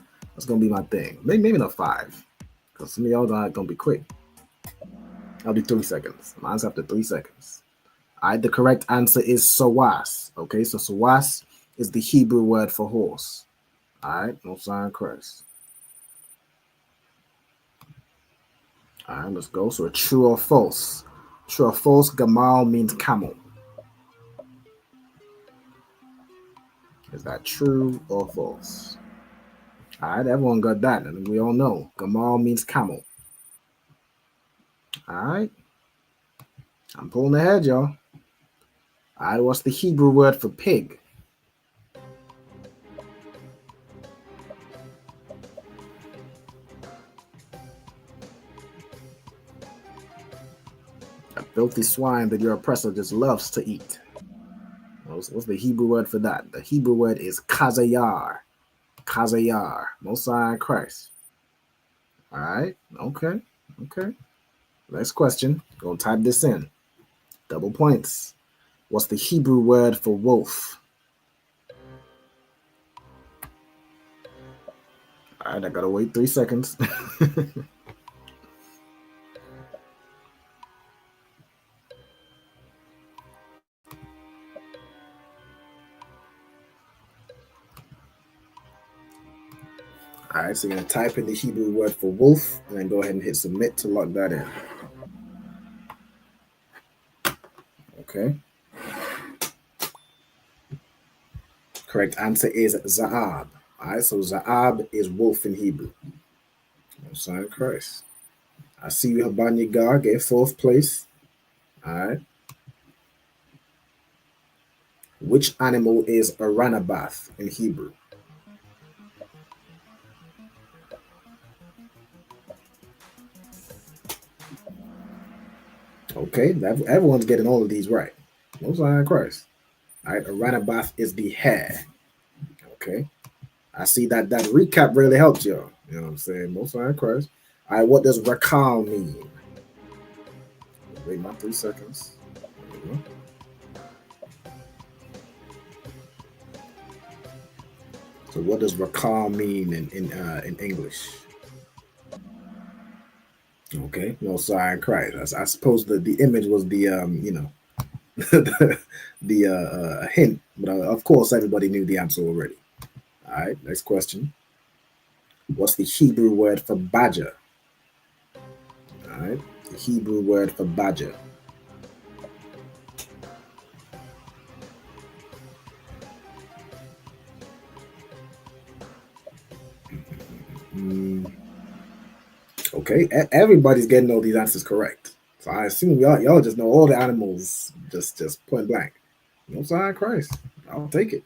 thing. Maybe not 5, because some of y'all are gonna be quick. I'll do 3 seconds. I'm gonna answer after 3 seconds. All right, the correct answer is sawas. Okay, so sawas is the Hebrew word for horse. All right, no sign Christ. All right, let's go. So true or false? True or false? Gamal means camel. Is that true or false? All right, everyone got that. And we all know Gamal means camel. All right. I'm pulling ahead, y'all. All right, what's the Hebrew word for pig? A filthy swine that your oppressor just loves to eat. No What's the Hebrew word for that? The Hebrew word is kazayar. Kazayar. Mosiah Christ. All right. Okay. Next question. Go type this in. Double points. What's the Hebrew word for wolf? All right, I gotta wait 3 seconds. All right, so you're gonna type in the Hebrew word for wolf and then go ahead and hit submit to lock that in. Okay. Correct answer is Za'ab. All right, so Za'ab is wolf in Hebrew. Son of Christ. I see you, Habanya Gar, get 4th place. All right. Which animal is Aranabath in Hebrew? Okay, everyone's getting all of these right. Most High Christ. All right, Aranabath is the hare. Okay. I see that recap really helped y'all. You know what I'm saying? Most High Christ. All right, what does Rakal mean? Wait my 3 seconds. So what does Rakal mean in English? Okay, no, sorry, Christ. I suppose the image was the the hint, but of course everybody knew the answer already. All right, next question. What's the Hebrew word for badger? All right, the Hebrew word for badger. Okay, everybody's getting all these answers correct. So I assume y'all just know all the animals just point blank. No sign Christ. I'll take it.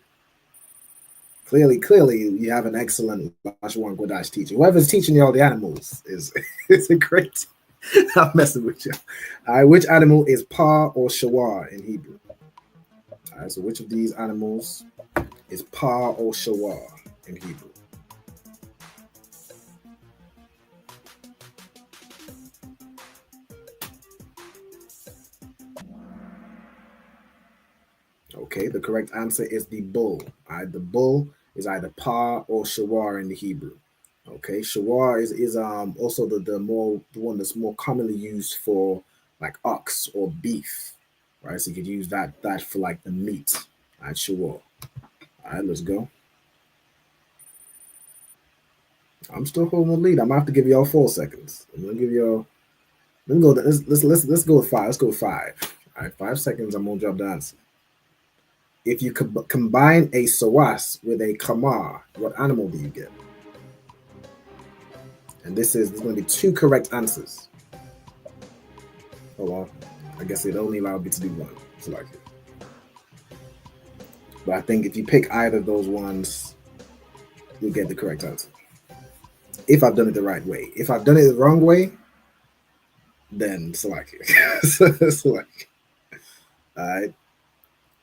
Clearly, you have an excellent Lashawan Qadash teacher. Whoever's teaching you all the animals is a great. I'm messing with you. All right, which animal is Pa or Shawar in Hebrew? All right, so which of these animals is Pa or Shawar in Hebrew? Okay, the correct answer is the bull. All right, the bull is either Pa or Shawar in the Hebrew. Okay, Shawar is also the one that's more commonly used for like ox or beef, right? So you could use that for like the meat. All right, Shawar. All right, let's go. I'm still holding the lead. I'm gonna have to give y'all 4 seconds. I'm gonna give y'all. Let's go with 5. Let's go with 5. All right, 5 seconds. I'm gonna drop the answer. If you combine a sawas with a kamar, what animal do you get? And there's going to be 2 correct answers. Hold on. I guess it only allowed me to do 1. So like it. But I think if you pick either of those ones, you'll get the correct answer. If I've done it the right way. If I've done it the wrong way, then select it. Select. All right.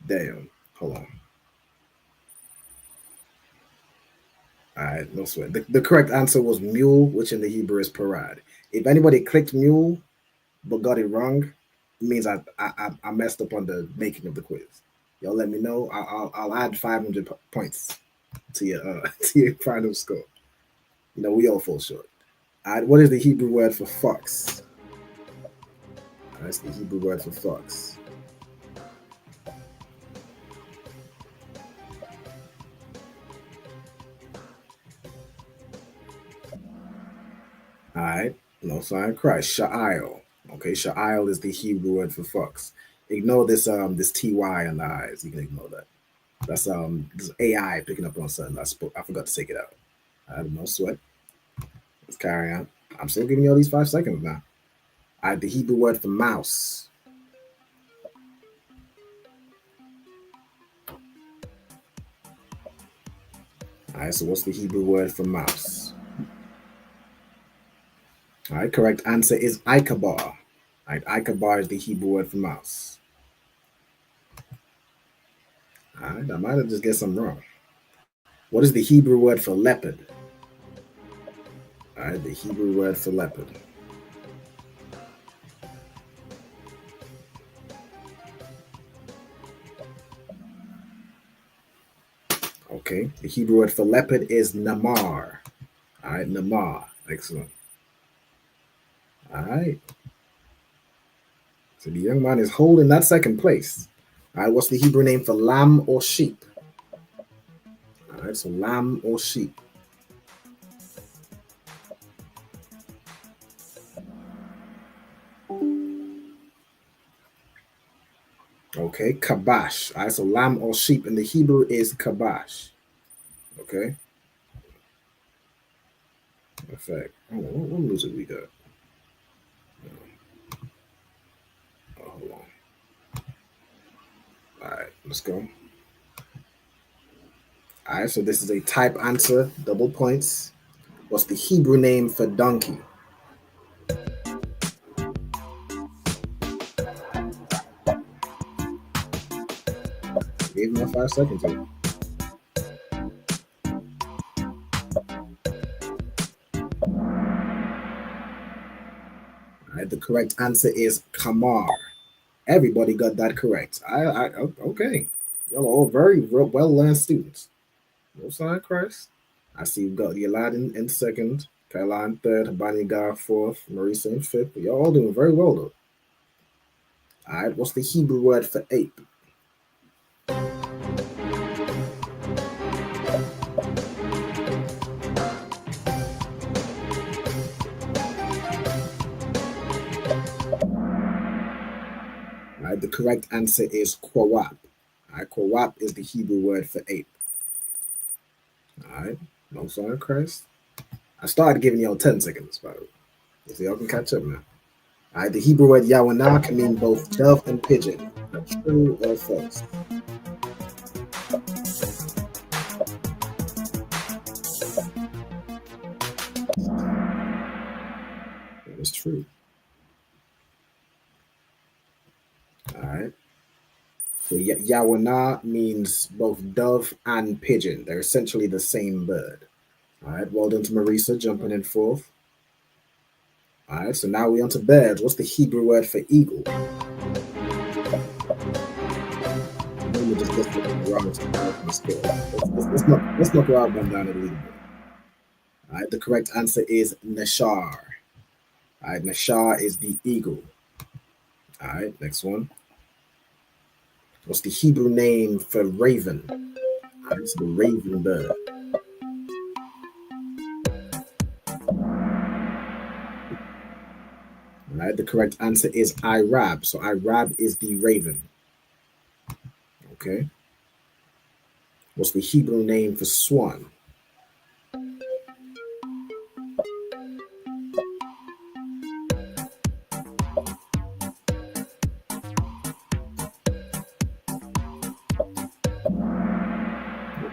Damn. Hold on. All right, no sweat. The correct answer was mule, which in the Hebrew is parad. If anybody clicked mule but got it wrong, it means I messed up on the making of the quiz. Y'all let me know. I'll add 500 points to your final score. You know, we all fall short. All right, what is the Hebrew word for fox? That's the Hebrew word for fox. All right, no sign Christ. Sha'il. Okay, Sha'il is the Hebrew word for fox. Ignore this this ty on the eyes. You can ignore that. That's this AI picking up on something. I forgot to take it out. I have no sweat. Let's carry on. I'm still giving you all these 5 seconds now. All right, the Hebrew word for mouse. All right, so what's the Hebrew word for mouse? All right, correct answer is Ikabar. All right, Ikabar is the Hebrew word for mouse. right, I might have just get something wrong. What is the Hebrew word for leopard? All right, the Hebrew word for leopard. Okay, the Hebrew word for leopard is namar. All right, namar. Excellent. All right. So the young man is holding that second place. All right, what's the Hebrew name for lamb or sheep? All right, so lamb or sheep. Okay, kabash. All right, so lamb or sheep in the Hebrew is kabash. Okay. Perfect. What music we got? Oh, hold on. All right, let's go. All right, so this is a type answer, double points. What's the Hebrew name for donkey? Gave me 5 seconds here. All right, the correct answer is kamar. Everybody got that correct. Okay. Y'all are all very well-learned students. No sign of Christ. I see you've got Yolanda in second, Caroline third, Habanigar fourth, Marisa in fifth. Y'all all doing very well though. All right, what's the Hebrew word for ape? All right, the correct answer is kwawap. All right, kwawap is the Hebrew word for ape. All right, no sign of Christ. I started giving y'all 10 seconds, by the way. So y'all can catch up now. All right, the Hebrew word yawanah can mean both dove and pigeon. True or false? That is true. All right. So yawanah means both dove and pigeon. They're essentially the same bird. All right, well done to Marisa, jumping in fourth. All right, so now we're on to birds. What's the Hebrew word for eagle? Let's knock around one down a little bit. All right, the correct answer is nashar. All right, nashar is the eagle. All right, next one. What's the Hebrew name for raven? All right, it's the raven bird. All right, the correct answer is Irab. So Irab is the raven. Okay. What's the Hebrew name for swan?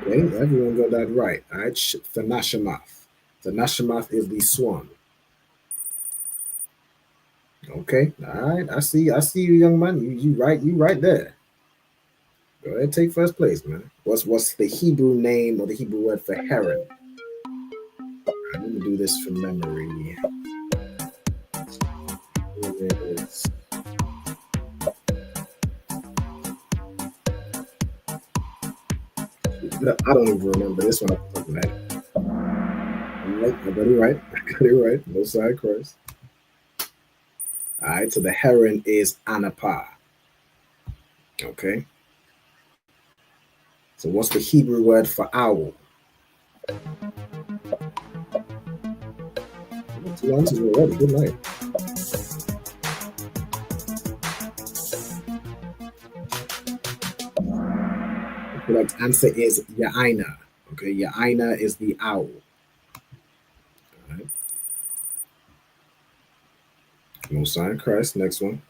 Okay, everyone got that right. All right, Thanashamath. Thanashamath is the swan. Okay, all right. I see you, young man. You right there. Go ahead, take first place, man. What's the Hebrew name or the Hebrew word for heron? Let me do this from memory. I don't even remember this one off the top of my head. I got it right. I got it right. No side cross. All right, so the heron is anapa. Okay. So what's the Hebrew word for owl? 2 answers already. Good night. The correct answer is Ya'ina. Okay, Ya'ina is the owl. All right. No sign of Christ. Next one.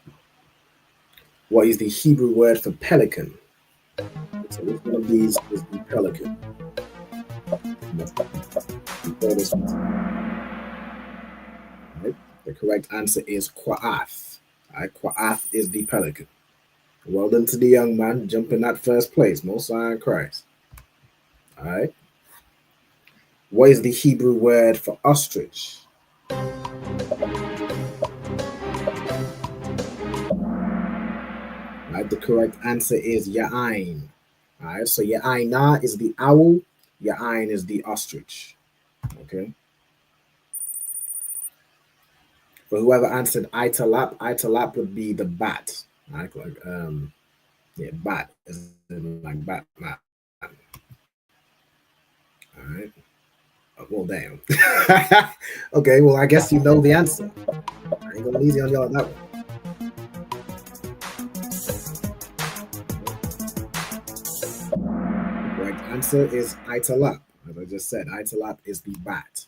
What is the Hebrew word for pelican? So which one of these is the pelican? Right. The correct answer is Qua'ath. Right. Qua'ath is the pelican. Well done to the young man jumping that first place. Most High in Christ. All right. What is the Hebrew word for ostrich? Right, the correct answer is Ya'ain. All right, so Ya'aina is the owl, Ya'ain is the ostrich. Okay. For whoever answered Italap would be the bat. Right? Bat is like Batman. All right. Well, damn. Okay, well, I guess you know the answer. I ain't going easy on y'all on that one. The correct answer is Italap. As I just said, Italap is the bat.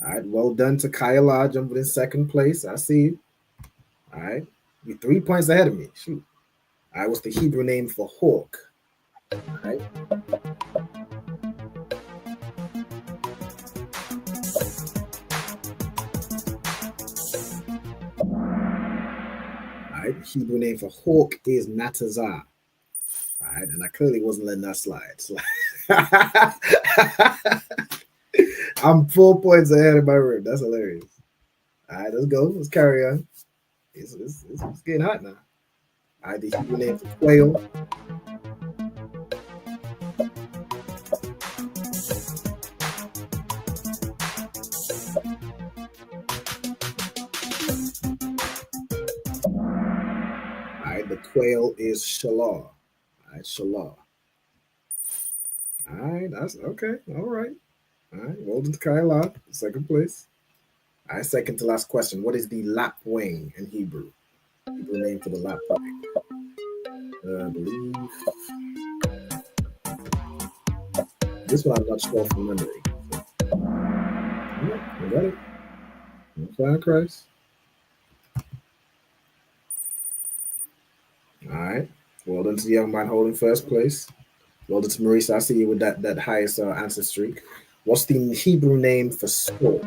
All right, well done to Kyla, jumping in second place. I see you. All right, you're 3 points ahead of me. Shoot. All right, what's the Hebrew name for hawk? All right. Hebrew name for hawk is Natazah. All right, and I clearly wasn't letting that slide. I'm 4 points ahead of my room. That's hilarious. All right, let's go. Let's carry on. It's getting hot now. All right, the Hebrew name for quail. All right, the quail is shalah. All right, shalah. All right, that's okay. All right. All right, well done to Kyla, second place. All right, second to last question. What is the lapwing in Hebrew? Hebrew name for the lapwing. I believe. This one I'm not sure from memory. Yeah, I got it. Fire Christ. All right. Well done to the young man holding first place. Well done to Marisa. I see you with that highest answer streak. What's the Hebrew name for stork?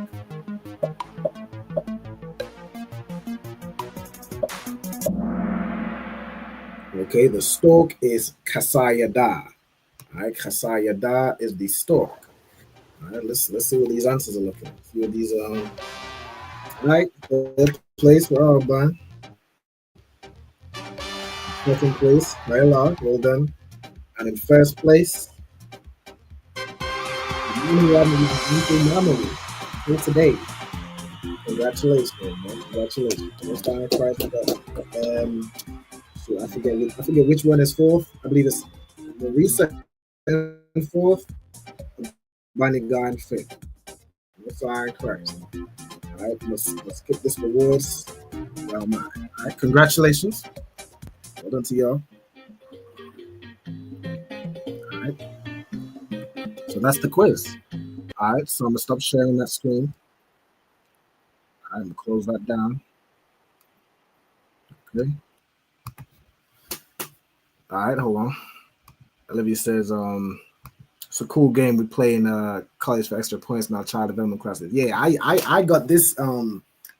Okay, the stork is Kasayada. All right, Kasayada is the stork. All right, let's see what these answers are looking. See what these all right, third place for Alban. Second place, Myla, well done. And in first place, for today. Congratulations, man. Congratulations. Most time prize for that. So I forget which one is fourth. I believe it's Marisa in fourth, Bunny Guy in fifth. Most Iron Christ. All right, let's get this rewards. Well, mine. All right, congratulations. Well done to y'all. All right. So that's the quiz. All right, so I'm gonna stop sharing that screen. I'm gonna close that down. Okay. All right, hold on. Olivia says, it's a cool game we play in college for extra points in our child development classes. Yeah, I got this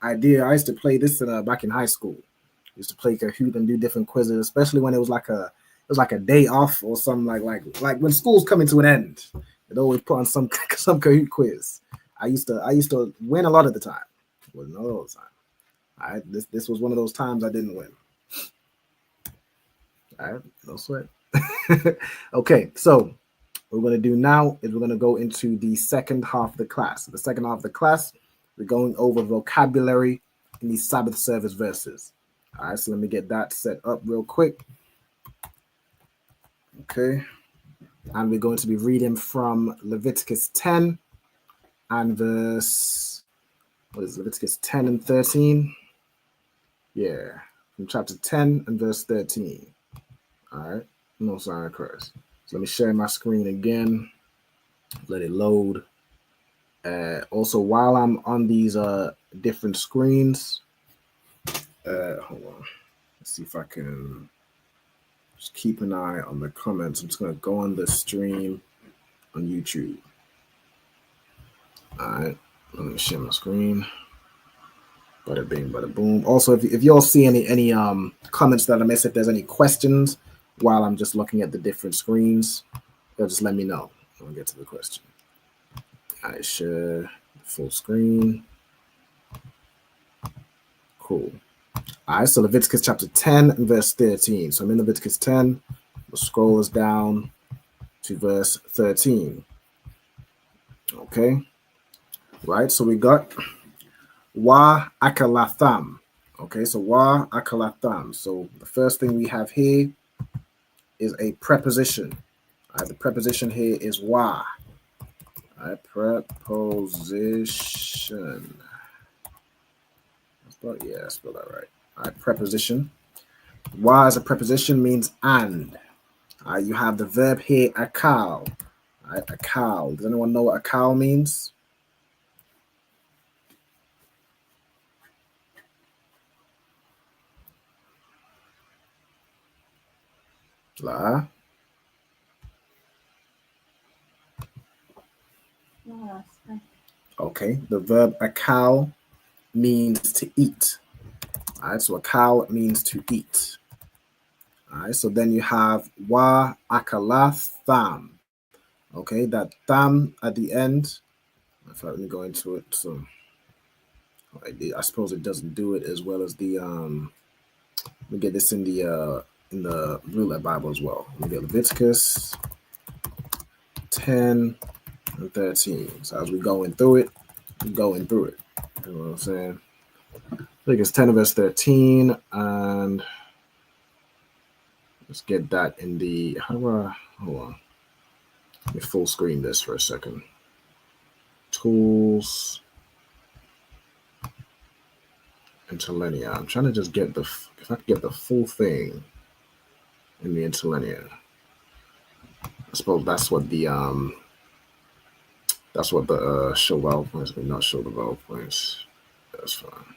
idea. I used to play this back in high school. I used to play Kahoot and do different quizzes, especially when it was like a day off or something like when school's coming to an end. They'd always put on some Kahoot quiz. I used to win a lot of the time. Wasn't all the time. This was one of those times I didn't win. All right, no sweat. Okay, so what we're going to do now is we're going to go into the second half of the class. The second half of the class, we're going over vocabulary in the Sabbath service verses. All right, so let me get that set up real quick. Okay, and we're going to be reading from Leviticus 10 and verse, what is Leviticus 10 and 13? Yeah, from chapter 10 and verse 13. All right, no sign of curse. So let me share my screen again. Let it load. Also, while I'm on these different screens, hold on. Let's see if I can just keep an eye on the comments. I'm just gonna go on the stream on YouTube. All right, let me share my screen. Bada bing, bada boom. Also, if y'all see any comments that I missed, if there's any questions while I'm just looking at the different screens, you'll just let me know. I'll get to the question. I share full screen. Cool. All right, so Leviticus chapter 10 and verse 13. So I'm in Leviticus 10. We'll scroll us down to verse 13. Okay. Right, so we got wa akalatham. Okay, so wa akalatham. So the first thing we have here is a preposition. All right, the preposition here is wa. All right, preposition. Spell that right. All right, preposition. Wa as a preposition means and. All right, you have the verb here, akal. All right, akal. Does anyone know what akal means? La. Okay, the verb akal means to eat. All right, so akal means to eat. All right, so then you have wa akalath tham. Okay, that tham at the end. In fact, let me go into it. So I suppose it doesn't do it as well as the let me get this in the Blue Letter Bible as well. Let me get Leviticus 10 and 13. So as we're going through it, we're going through it. You know what I'm saying? Leviticus 10 verse 13, and let's get that in the hold on. Let me full screen this for a second. Tools. Interlinear. I'm trying to just get if I can get the full thing in the interlinear. I suppose that's what the show vowel points, but not show the vowel points. That's fine.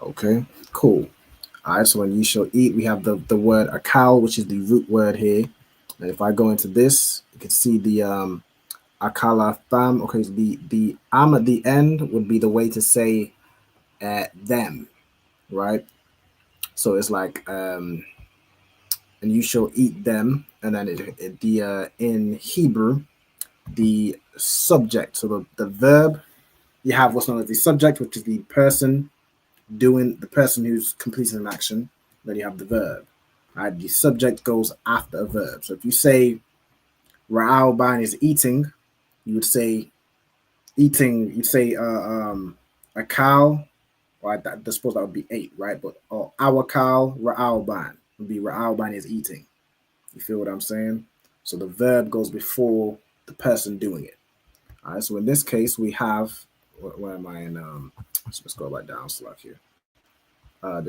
Okay, cool. All right, so when you shall eat, we have the word akal, which is the root word here. And if I go into this, you can see the akala tham. Okay, so the am at the end would be the way to say them, right? So it's like and you shall eat them, and then in Hebrew, the subject, so the verb, you have what's known as the subject, which is the person who's completing an action. Then you have the verb. Right? The subject goes after a verb. So if you say Ra'al Ban is eating, you would say eating, you'd say a cow, right? I suppose that would be ate, right? But our cow, Ra'al Ban, would be Ra'al Ban is eating. You feel what I'm saying? So the verb goes before the person doing it. All right, so in this case, we have, where am I in? Let's go right down, slack here. All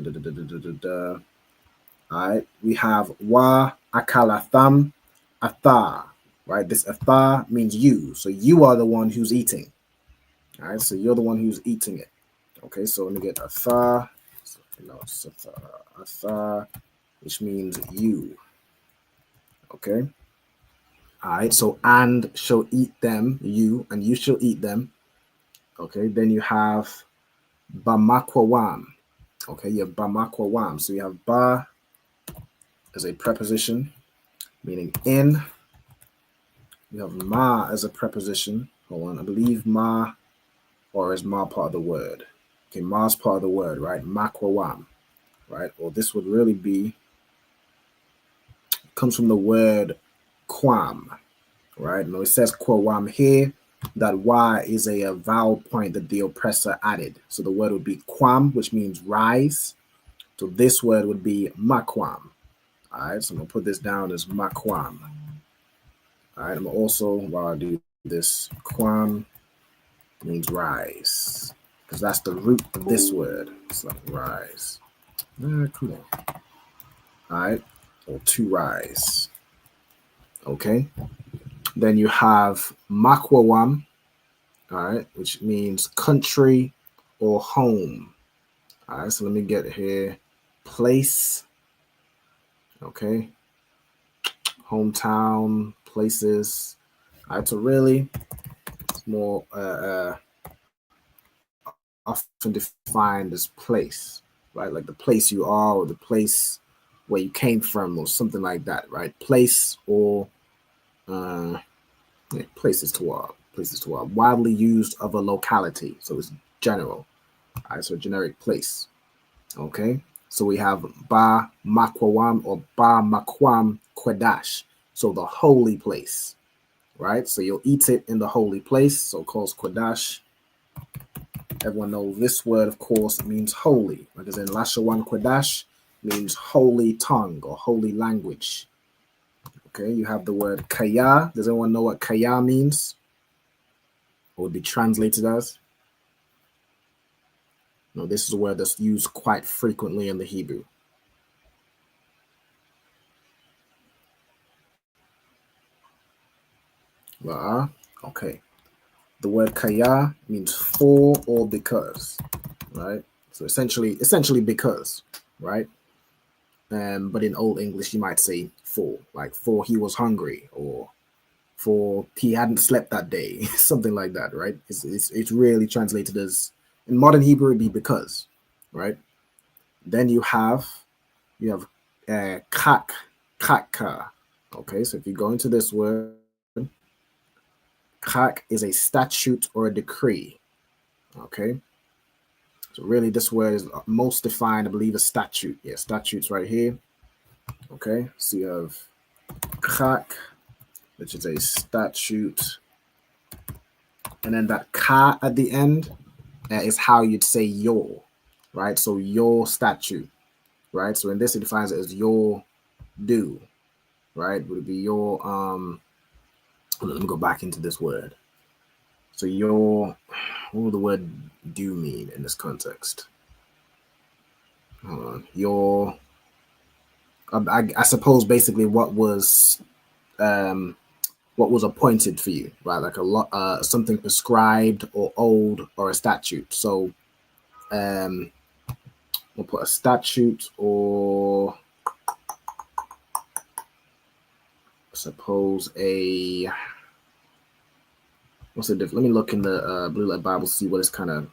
right, we have wa akalatham atha, right? This atha means you. So you are the one who's eating. All right, so you're the one who's eating it. Okay, so let me get atha. No, it's atha, which means you. Okay. All right, so and shall eat them, you, and you shall eat them. Okay, then you have bamakwawam. Okay, you have bamakwawam. So you have ba as a preposition, meaning in. You have ma as a preposition. Hold on, I believe ma, or is ma part of the word? Okay, ma's part of the word, right? Makwawam, right? Or this would really be, comes from the word quam, right? Now it says quawam here. That y is a vowel point that the oppressor added. So the word would be quam, which means rise. So this word would be makwam. All right, so I'm going to put this down as makwam. All right, I'm also, while I do this, quam means rise, because that's the root of this word. It's like rise. Cool. All right, or to rise. Okay. Then you have makwawam, all right, which means country or home. All right, so let me get here. Place. Okay. Hometown, places. All right, so really, it's more often defined as place, right? Like the place you are, or the place where you came from, or something like that, right? Place or places to are. Widely used of a locality, so it's general. All right, so generic place. Okay, so we have Ba Makwam or Ba Makwam Qadash, so the holy place, right? So you'll eat it in the holy place, so called Qadash. Everyone knows this word, of course, means holy, because in Lashawan Qadash means holy tongue or holy language. Okay, you have the word Kaya. Does anyone know what Kaya means? Or would be translated as? No, this is a word that's used quite frequently in the Hebrew. Okay. The word kaya means for or because, right? So essentially because, right? But in Old English, you might say for, like for he was hungry, or for he hadn't slept that day, something like that, right? It's really translated as, in modern Hebrew, it'd be because, right? Then you have kak, kakka. Okay, so if you go into this word, kak is a statute or a decree. Okay, so really this word is most defined, I believe, as statute. Yeah, statutes right here. Okay, so you have kak, which is a statute, and then that ka at the end is how you'd say your, right? So your statute, right? So in this, it defines it as your due, right? Would it be your let me go back into this word. So your, what would the word do mean in this context? Your, I suppose basically what was appointed for you, right? Like a lot, something prescribed or owed or a statute. So we'll put a statute, or suppose a, what's the difference? Let me look in the Blue Letter Bible, see what it's kind of,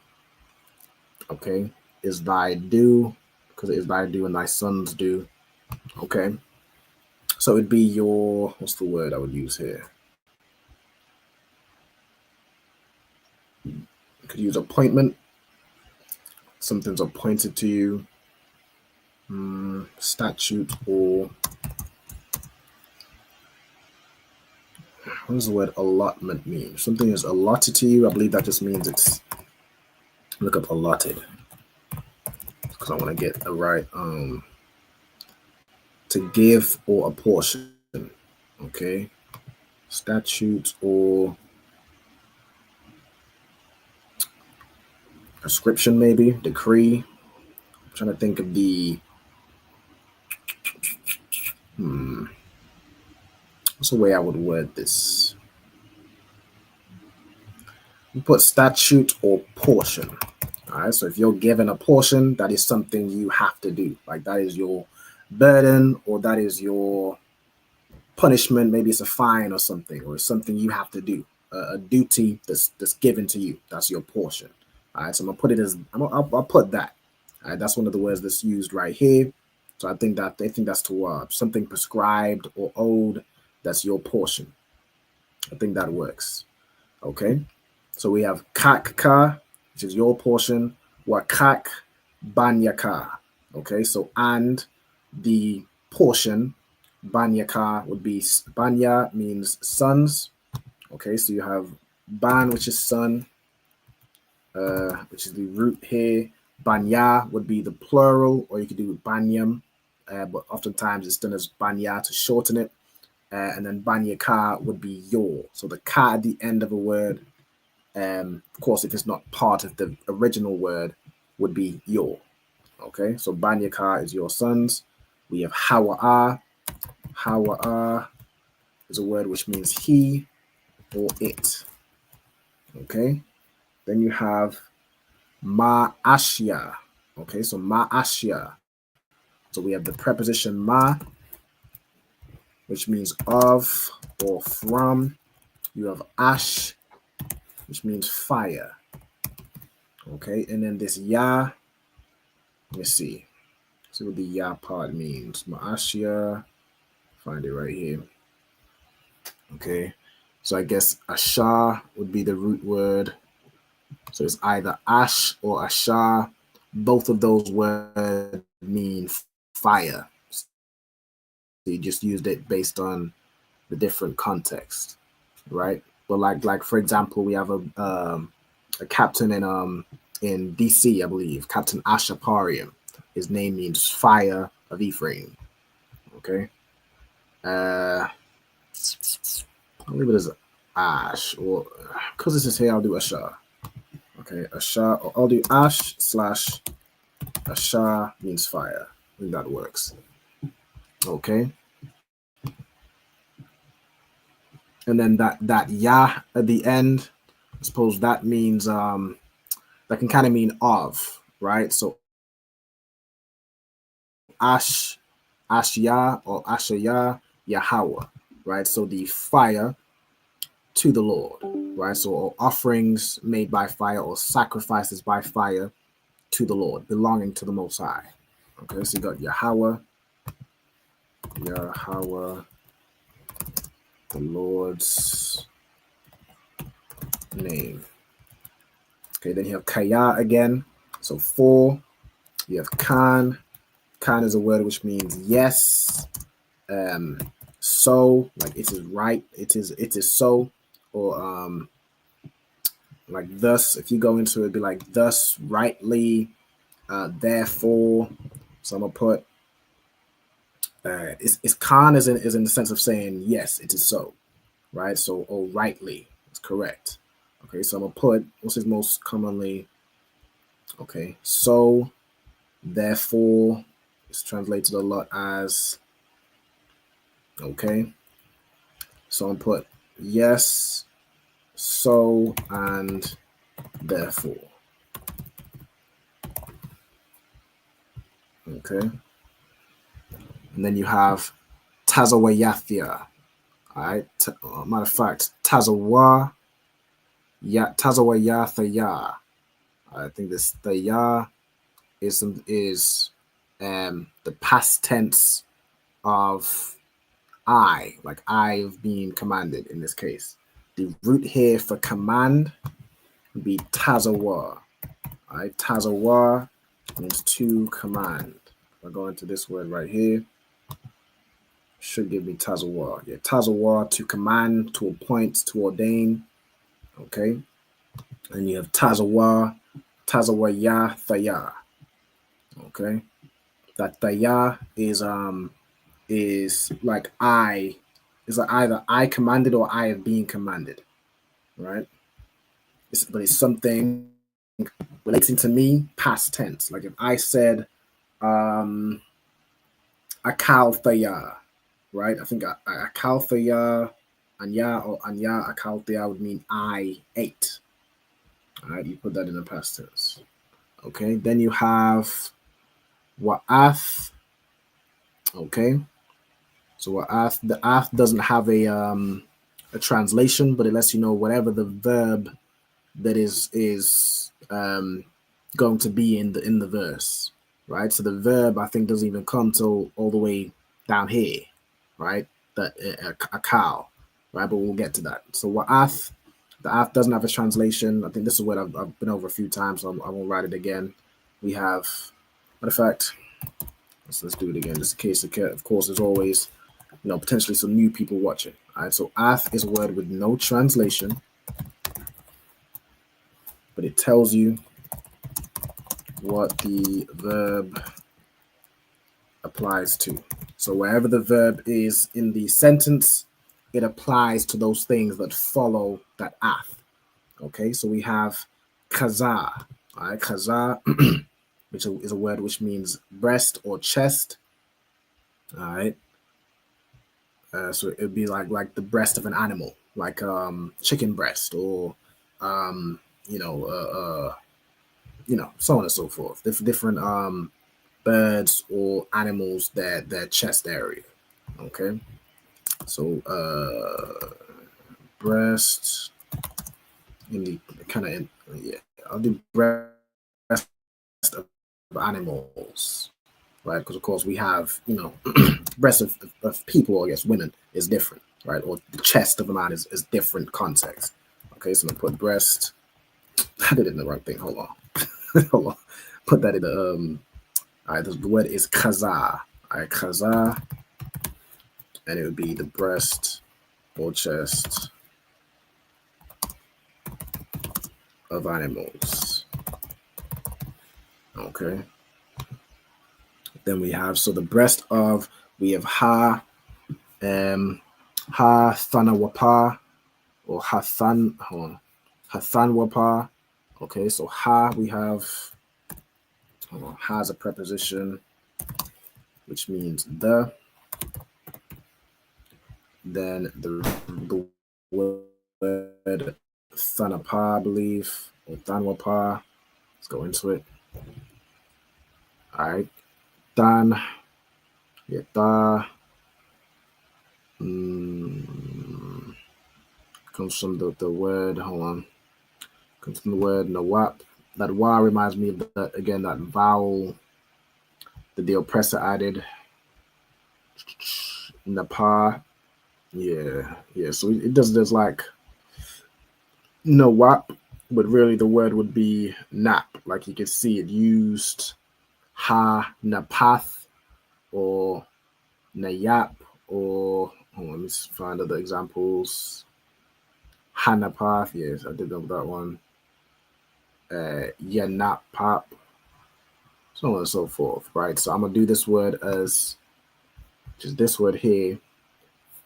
okay, is thy due, because it is thy due and thy son's due. Okay, so it'd be your, what's the word I would use here? You could use appointment. Something's appointed to you. Statute, or what does the word allotment mean? Something is allotted to you. I believe that just means it's, look up allotted, because I want to get the right, to give or a portion. Okay, statute or prescription, maybe decree. I'm trying to think of the what's the way I would word this? You put statute or portion. All right, so if you're given a portion, that is something you have to do. Like that is your burden, or that is your punishment. Maybe it's a fine or something, or it's something you have to do. A duty that's given to you. That's your portion. All right, so I'm gonna put it as, I'll put that. All right, that's one of the words that's used right here. So I think that's to something prescribed or owed. That's your portion. I think that works. Okay, so we have kakka, which is your portion. Wakak banyaka. Okay, so and the portion banyaka would be, banya means sons. Okay, so you have ban, which is son, which is the root here. Banya would be the plural, or you could do banyam, but oftentimes it's done as banya to shorten it. And then banyaka would be your. So the ka at the end of a word, of course, if it's not part of the original word, would be your. Okay, so banyaka is your sons. We have hawa'a. Hawa'a is a word which means he or it. Okay, then you have ma'ashya. Okay, so ma'ashya. So we have the preposition ma, which means of or from. You have ash, which means fire. Okay, and then this Yah, let me see. See what the Yah part means. Ma'ashia, find it right here. Okay, so I guess Ashar would be the root word. So it's either Ash or Ashar. Both of those words mean fire. So you just used it based on the different context, right? But like for example, we have a captain in DC, I believe, Captain Ashaparium. His name means fire of Ephraim. Okay. I'll leave it as Ash, or because this is here, I'll do Ashar. Okay, Ashar, I'll do Ash / Ashar means fire. I think that works. Okay. And then that Yah at the end, I suppose that means that can kind of mean of, right? So Ashya or Ashaya Yahweh, right? So the fire to the Lord, right? So offerings made by fire or sacrifices by fire to the Lord, belonging to the Most High. Okay, so you got Yahweh, the Lord's name. Okay, then you have Kaya again. So 4. You have Khan. Khan is a word which means yes. So, like it is right. It is so. Or like thus. If you go into it, it'd be like thus, rightly, therefore. So I'm gonna put it's Khan is in the sense of saying yes, it is so, right? So or rightly, it's correct. Okay, so I'm gonna put what's his most commonly. Okay, so therefore, it's translated a lot as. Okay, so I'm put yes, so, and therefore. Okay, and then you have Tazawayathia. All right, matter of fact, Tazawayathaya. I think this Thaya is the past tense of I, like I've been commanded in this case. The root here for command would be Tazawa. All right, Tazawa means to command. If I go into this word right here, should give me Tazawa. Yeah, Tazawa, to command, to appoint, to ordain. Okay, and you have Tazawa, Tazawaya, Thaya. Okay, that Thaya is like I, is like either I commanded or I have been commanded, right? But it's something relating to me, past tense. Like if I said Akal Thaya, right? I think Akal Thaya, Anya or Anya Akal Thaya would mean I ate. All right, you put that in the past tense. Okay, then you have Wa'ath. Okay, so Wa'ath, the Ath doesn't have a translation, but it lets you know whatever the verb that is going to be in the verse, right? So the verb I think doesn't even come till all the way down here, right? That a cow, right? But we'll get to that. So Wa'ath, the Ath doesn't have a translation. I think this is what I've been over a few times, so I won't write it again. We have, matter of fact, let's do it again. Just in case, of course, there's always, potentially some new people watching. All right, so Ath is a word with no translation, but it tells you what the verb applies to. So wherever the verb is in the sentence, it applies to those things that follow that Ath. Okay, so we have Kaza. All right, Kaza, which is a word which means breast or chest. All right. So it'd be like the breast of an animal, like chicken breast or so on and so forth. Different birds or animals, their chest area. Okay, so breast in the kind of I'll do breast of animals, right? Because of course we have, breast of people, I guess women, is different, right? Or the chest of a man is different context. Okay, so I'm gonna put breast. I did it in the wrong thing. Hold on. Hold on. Put that in the all right, the word is kaza. All right, kaza, and it would be the breast or chest of animals. Okay. Then we have, so the breast of, we have ha thanawapa, or hathan, hold on, hathanwapa. Okay, so ha, we have, ha is a preposition, which means the. Then the word thanapa, I believe, or thanwapa. Let's go into it. All right, than, yeah, tha. Comes from the word, hold on. Comes from the word nawap. That wa reminds me of that, again, that vowel that the oppressor added. Napa. Yeah. So it does, there's like nawap, but really the word would be nap. Like you can see it used ha napath or nayap, or hold on, let me find other examples. Hanapath, yes, I did know that one. Yanap pop, so on and so forth, right? So I'm gonna do this word as just this word here,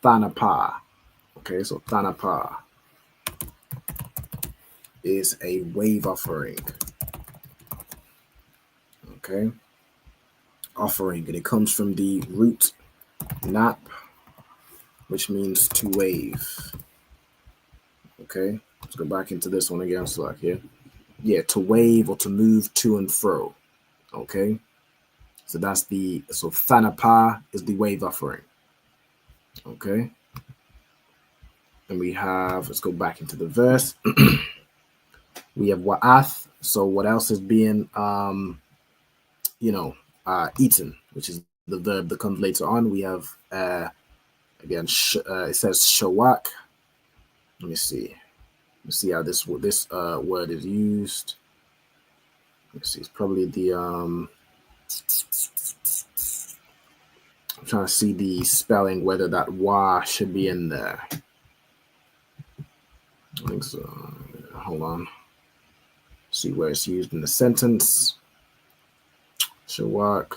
thanapa. Okay, so thanapa is a wave offering. Okay, offering, and it comes from the root nap, which means to wave. Okay, let's go back into this one again. So like here, yeah, to wave or to move to and fro. Okay, so that's so thanapa is the wave offering. Okay, and we have, let's go back into the verse. We have wa'ath. So what else is being eaten, which is the verb that comes later on. We have again, it says shawak. Let me see how this word is used. Let me see, it's probably the I'm trying to see the spelling, whether that wa should be in there. I think so. Hold on. See where it's used in the sentence. Shawak.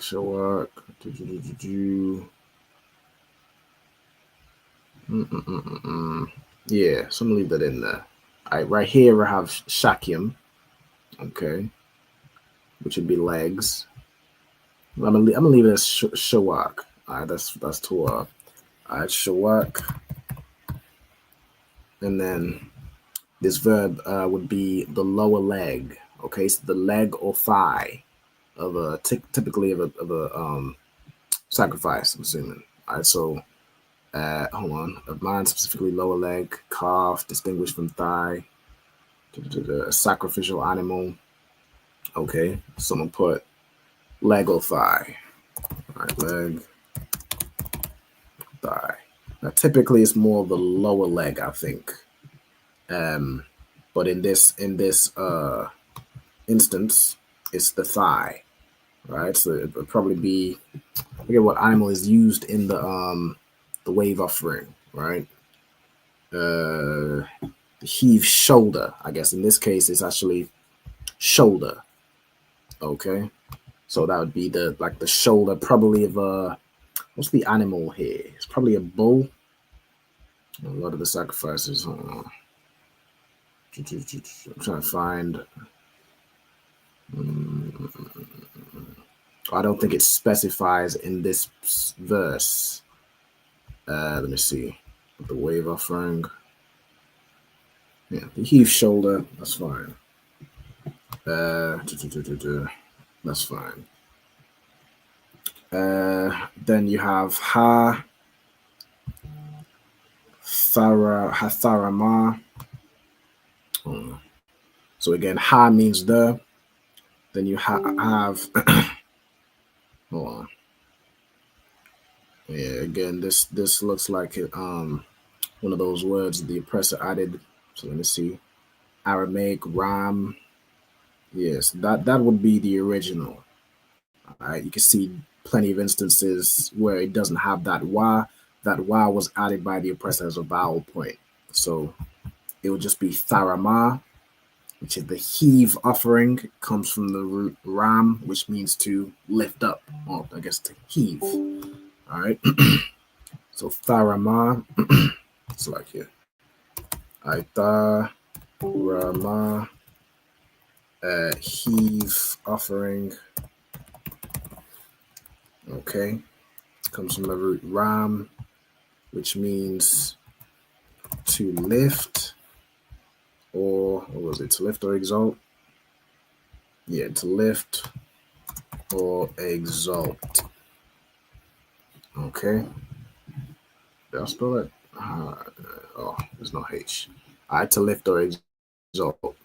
Yeah, so I'm gonna leave that in there. All right, right here I have shakyam. Okay, which would be legs. I'm gonna leave it as shawak. All right, that's Torah. All right, shawak, and then this verb would be the lower leg. Okay, so the leg or thigh of a typically of a sacrifice, I'm assuming. All right, so hold on, of mine specifically lower leg, calf, distinguished from thigh, a sacrificial animal. Okay, so I'm gonna put leg or thigh. All right, leg, thigh. Now typically it's more of the lower leg, I think. But in this instance, it's the thigh, right? So it would probably be, I forget what animal is used in the wave offering, right? The heave shoulder, I guess in this case it's actually shoulder. Okay, so that would be the shoulder, probably of what's the animal here? It's probably a bull. A lot of the sacrifices. I'm trying to find. I don't think it specifies in this verse. Let me see. The wave offering. Yeah, the heave shoulder. That's fine. That's fine. Then you have Hatharama. So again, ha means the Then you have hold on. Yeah, again, this looks like it, one of those words the oppressor added. So let me see. Aramaic, Ram. Yes, that would be the original. All right, you can see plenty of instances where it doesn't have that wa. That wa was added by the oppressor as a vowel point. So it would just be Tharama, which is the heave offering. It comes from the root Ram, which means to lift up, or I guess to heave. All right. So Tharama, it's like here. Tharama, heave offering. Okay. Comes from the root Ram, which means to lift, or what was it? To lift or exalt? Yeah, to lift or exalt. Okay. Did I spell it? Oh, there's no H. All right, to lift or exalt.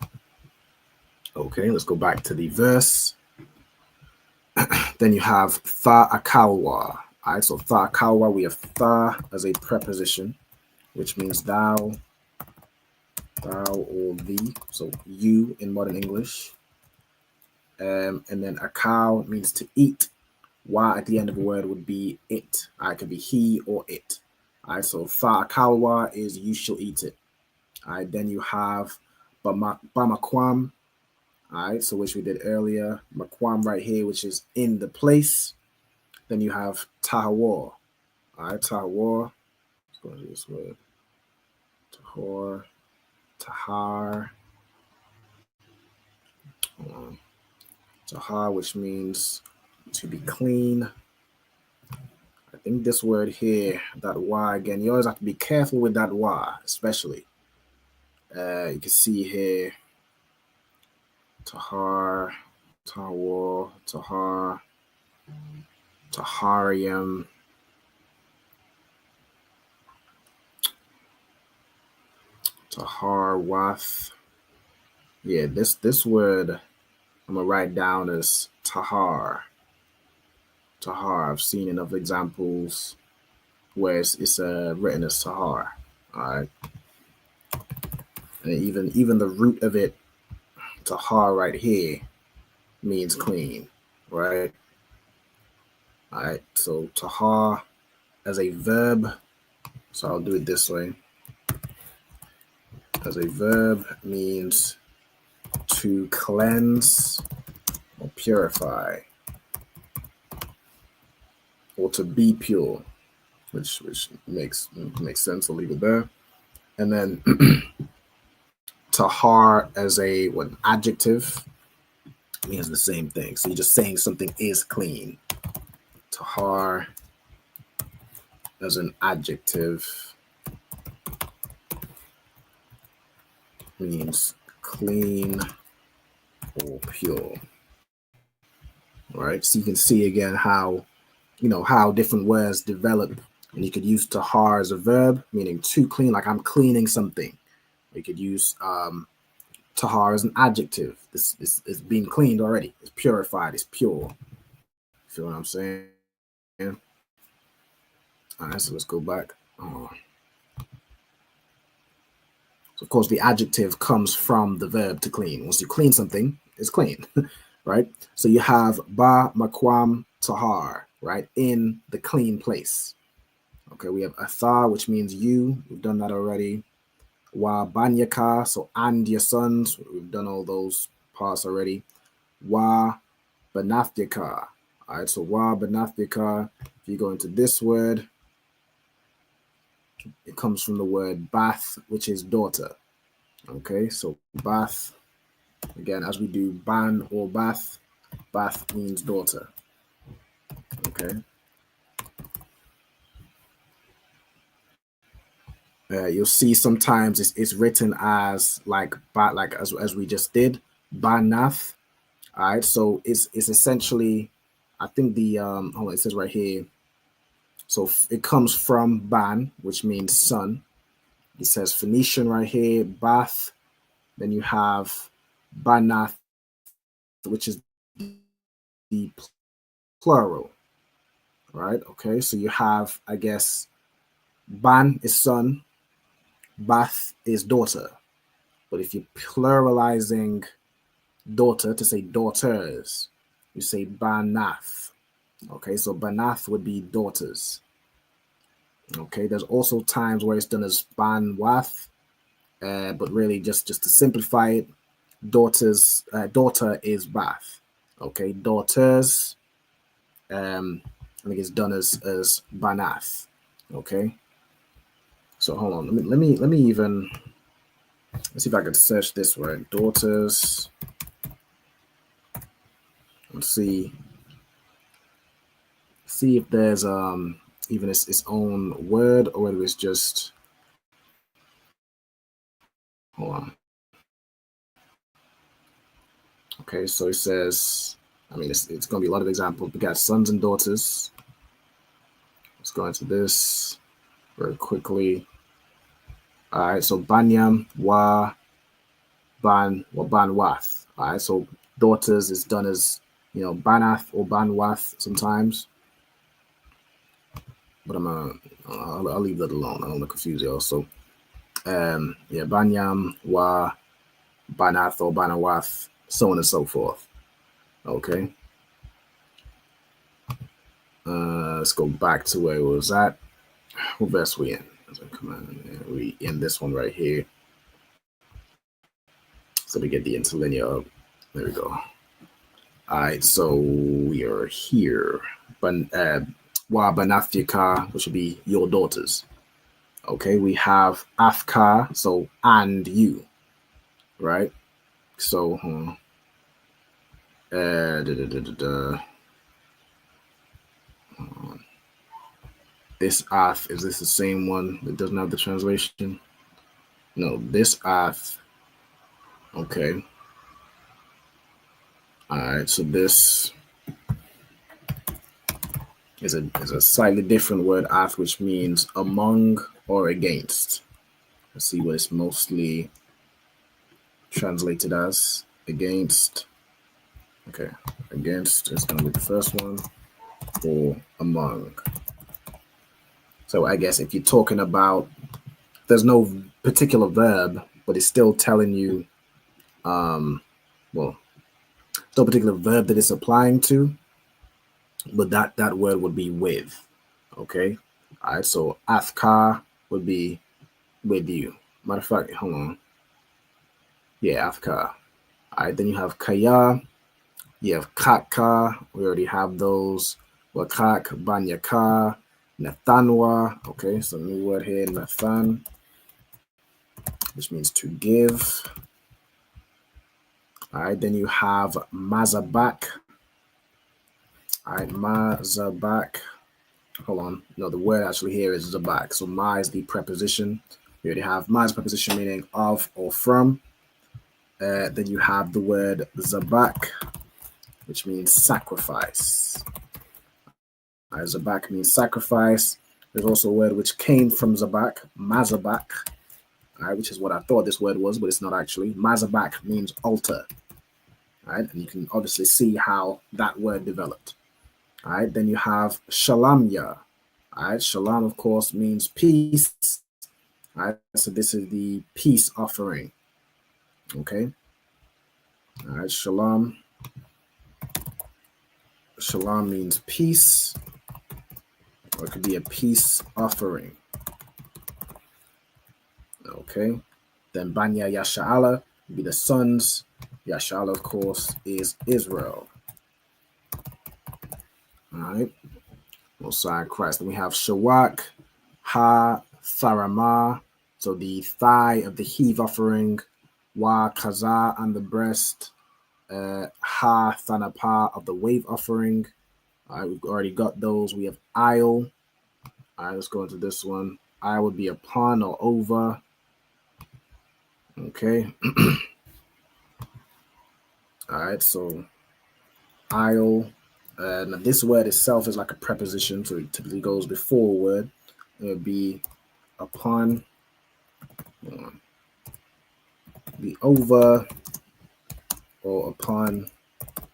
Okay, let's go back to the verse. Then you have tha akalwa. All right, so tha akalwa, we have tha as a preposition, which means thou or thee. So you in modern English. And then akal means to eat. Wa at the end of a word would be it. It could be he or it. All right, so tha akalwa is you shall eat it. All right, then you have bamakwam. All right, so which we did earlier. Makwam right here, which is in the place. Then you have tahawar. All right, tahawar. Let's go to this word. Tahor, tahar. Tahar, which means to be clean. I think this word here, that wa again, you always have to be careful with that wa, especially. You can see here, tahar, tahawar, tahar, taharium. Tahar wath. Yeah, this word I'm gonna write down as tahar. Tahar. I've seen enough examples where it's written as tahar. All right, and even the root of it, tahar right here, means clean, right? All right, so tahar as a verb. So I'll do it this way. As a verb means to cleanse or purify, or to be pure, which makes sense. I'll leave it there. And then tahar as a adjective means the same thing. So you're just saying something is clean. Tahar as an adjective means clean or pure. All right, so you can see again how different words develop. And you could use tahar as a verb, meaning to clean, like I'm cleaning something. You could use tahar as an adjective. This is being cleaned already. It's purified. It's pure. Feel what I'm saying? All right, so let's go back. So of course, the adjective comes from the verb to clean. Once you clean something, it's clean, right? So you have ba makwam tahar, right, in the clean place. Okay, we have atha, which means you. We've done that already. Wa banyaka, so and your sons. We've done all those parts already. Wa banaftika. All right, so wa banaftika. If you go into this word, it comes from the word bath, which is daughter. Okay, so bath, again, as we do ban or bath, bath means daughter. Okay. You'll see sometimes it's written as as we just did, banath. All right, so it's essentially, I think the hold on, it says right here. So it comes from ban, which means son. It says Phoenician right here, bath. Then you have banath, which is the plural, right? Okay, so you have, I guess, ban is son, bath is daughter. But if you're pluralizing daughter to say daughters, you say banath. Okay, so banath would be daughters. Okay, there's also times where it's done as banwath, but really just to simplify it, daughters, daughter is bath. Okay, daughters, I think it's done as banath. Okay, so hold on, let me even, let's see if I can search this word, daughters. Let's see if there's even its own word, or whether it's just, hold on. Okay, so it says, I mean, it's going to be a lot of examples. We got sons and daughters. Let's go into this very quickly. All right, so banyam wa ban wath. All right, so daughters is done as, banath or banwath sometimes. But I'll leave that alone. I don't want to confuse y'all. So, banyam wa banath or banawath, so on and so forth. Okay. Let's go back to where it was at. What verse we in? Come on, we in this one right here. So we get the interlinear up. There we go. All right, so we are here. Wa banathika, which would be your daughters. Okay, we have afka, so and you, right? So, this ath, is this the same one that doesn't have the translation? No, this ath. Okay. All right, so this is a slightly different word, ath, which means among or against. Let's see what it's mostly translated as. Against. Okay, against is going to be the first one, or among. So I guess if you're talking about, there's no particular verb, but it's still telling you, no particular verb that it's applying to, but that word would be with. Okay. All right. So afka would be with you. Matter of fact, hold on. Yeah, afka. All right. Then you have kaya. You have kaka. We already have those. Wakak, banyaka, nathanwa. Okay. So new word here, nathan, which means to give. All right. Then you have mazabak. All right. Mazabak. Hold on. No, the word actually here is zabak. So ma is the preposition. We already have ma is preposition meaning of or from. Then you have the word zabak, which means sacrifice. Zabak means sacrifice. There's also a word which came from zabak, mazabak, which is what I thought this word was, but it's not actually. Mazabak means altar. And you can obviously see how that word developed. All right, then you have shalamya. All right, shalom, of course, means peace. All right, so this is the peace offering. Okay. All right, shalom. Shalom means peace, or it could be a peace offering. Okay. Then Banya Yasha'ala would be the sons. Yasha'ala, of course, is Israel. All right. Alongside Christ. Then we have Shawak, Ha, Tharama. So the thigh of the heave offering. Wa, Kaza, and the breast. Ha, Thanapa of the wave offering. All right, we've already got those. We have Isle. All right, let's go into this one. Isle would be upon or over. Okay. All right, so Isle. Now this word itself is like a preposition, so it typically goes before a word. It would be upon, be over, or upon,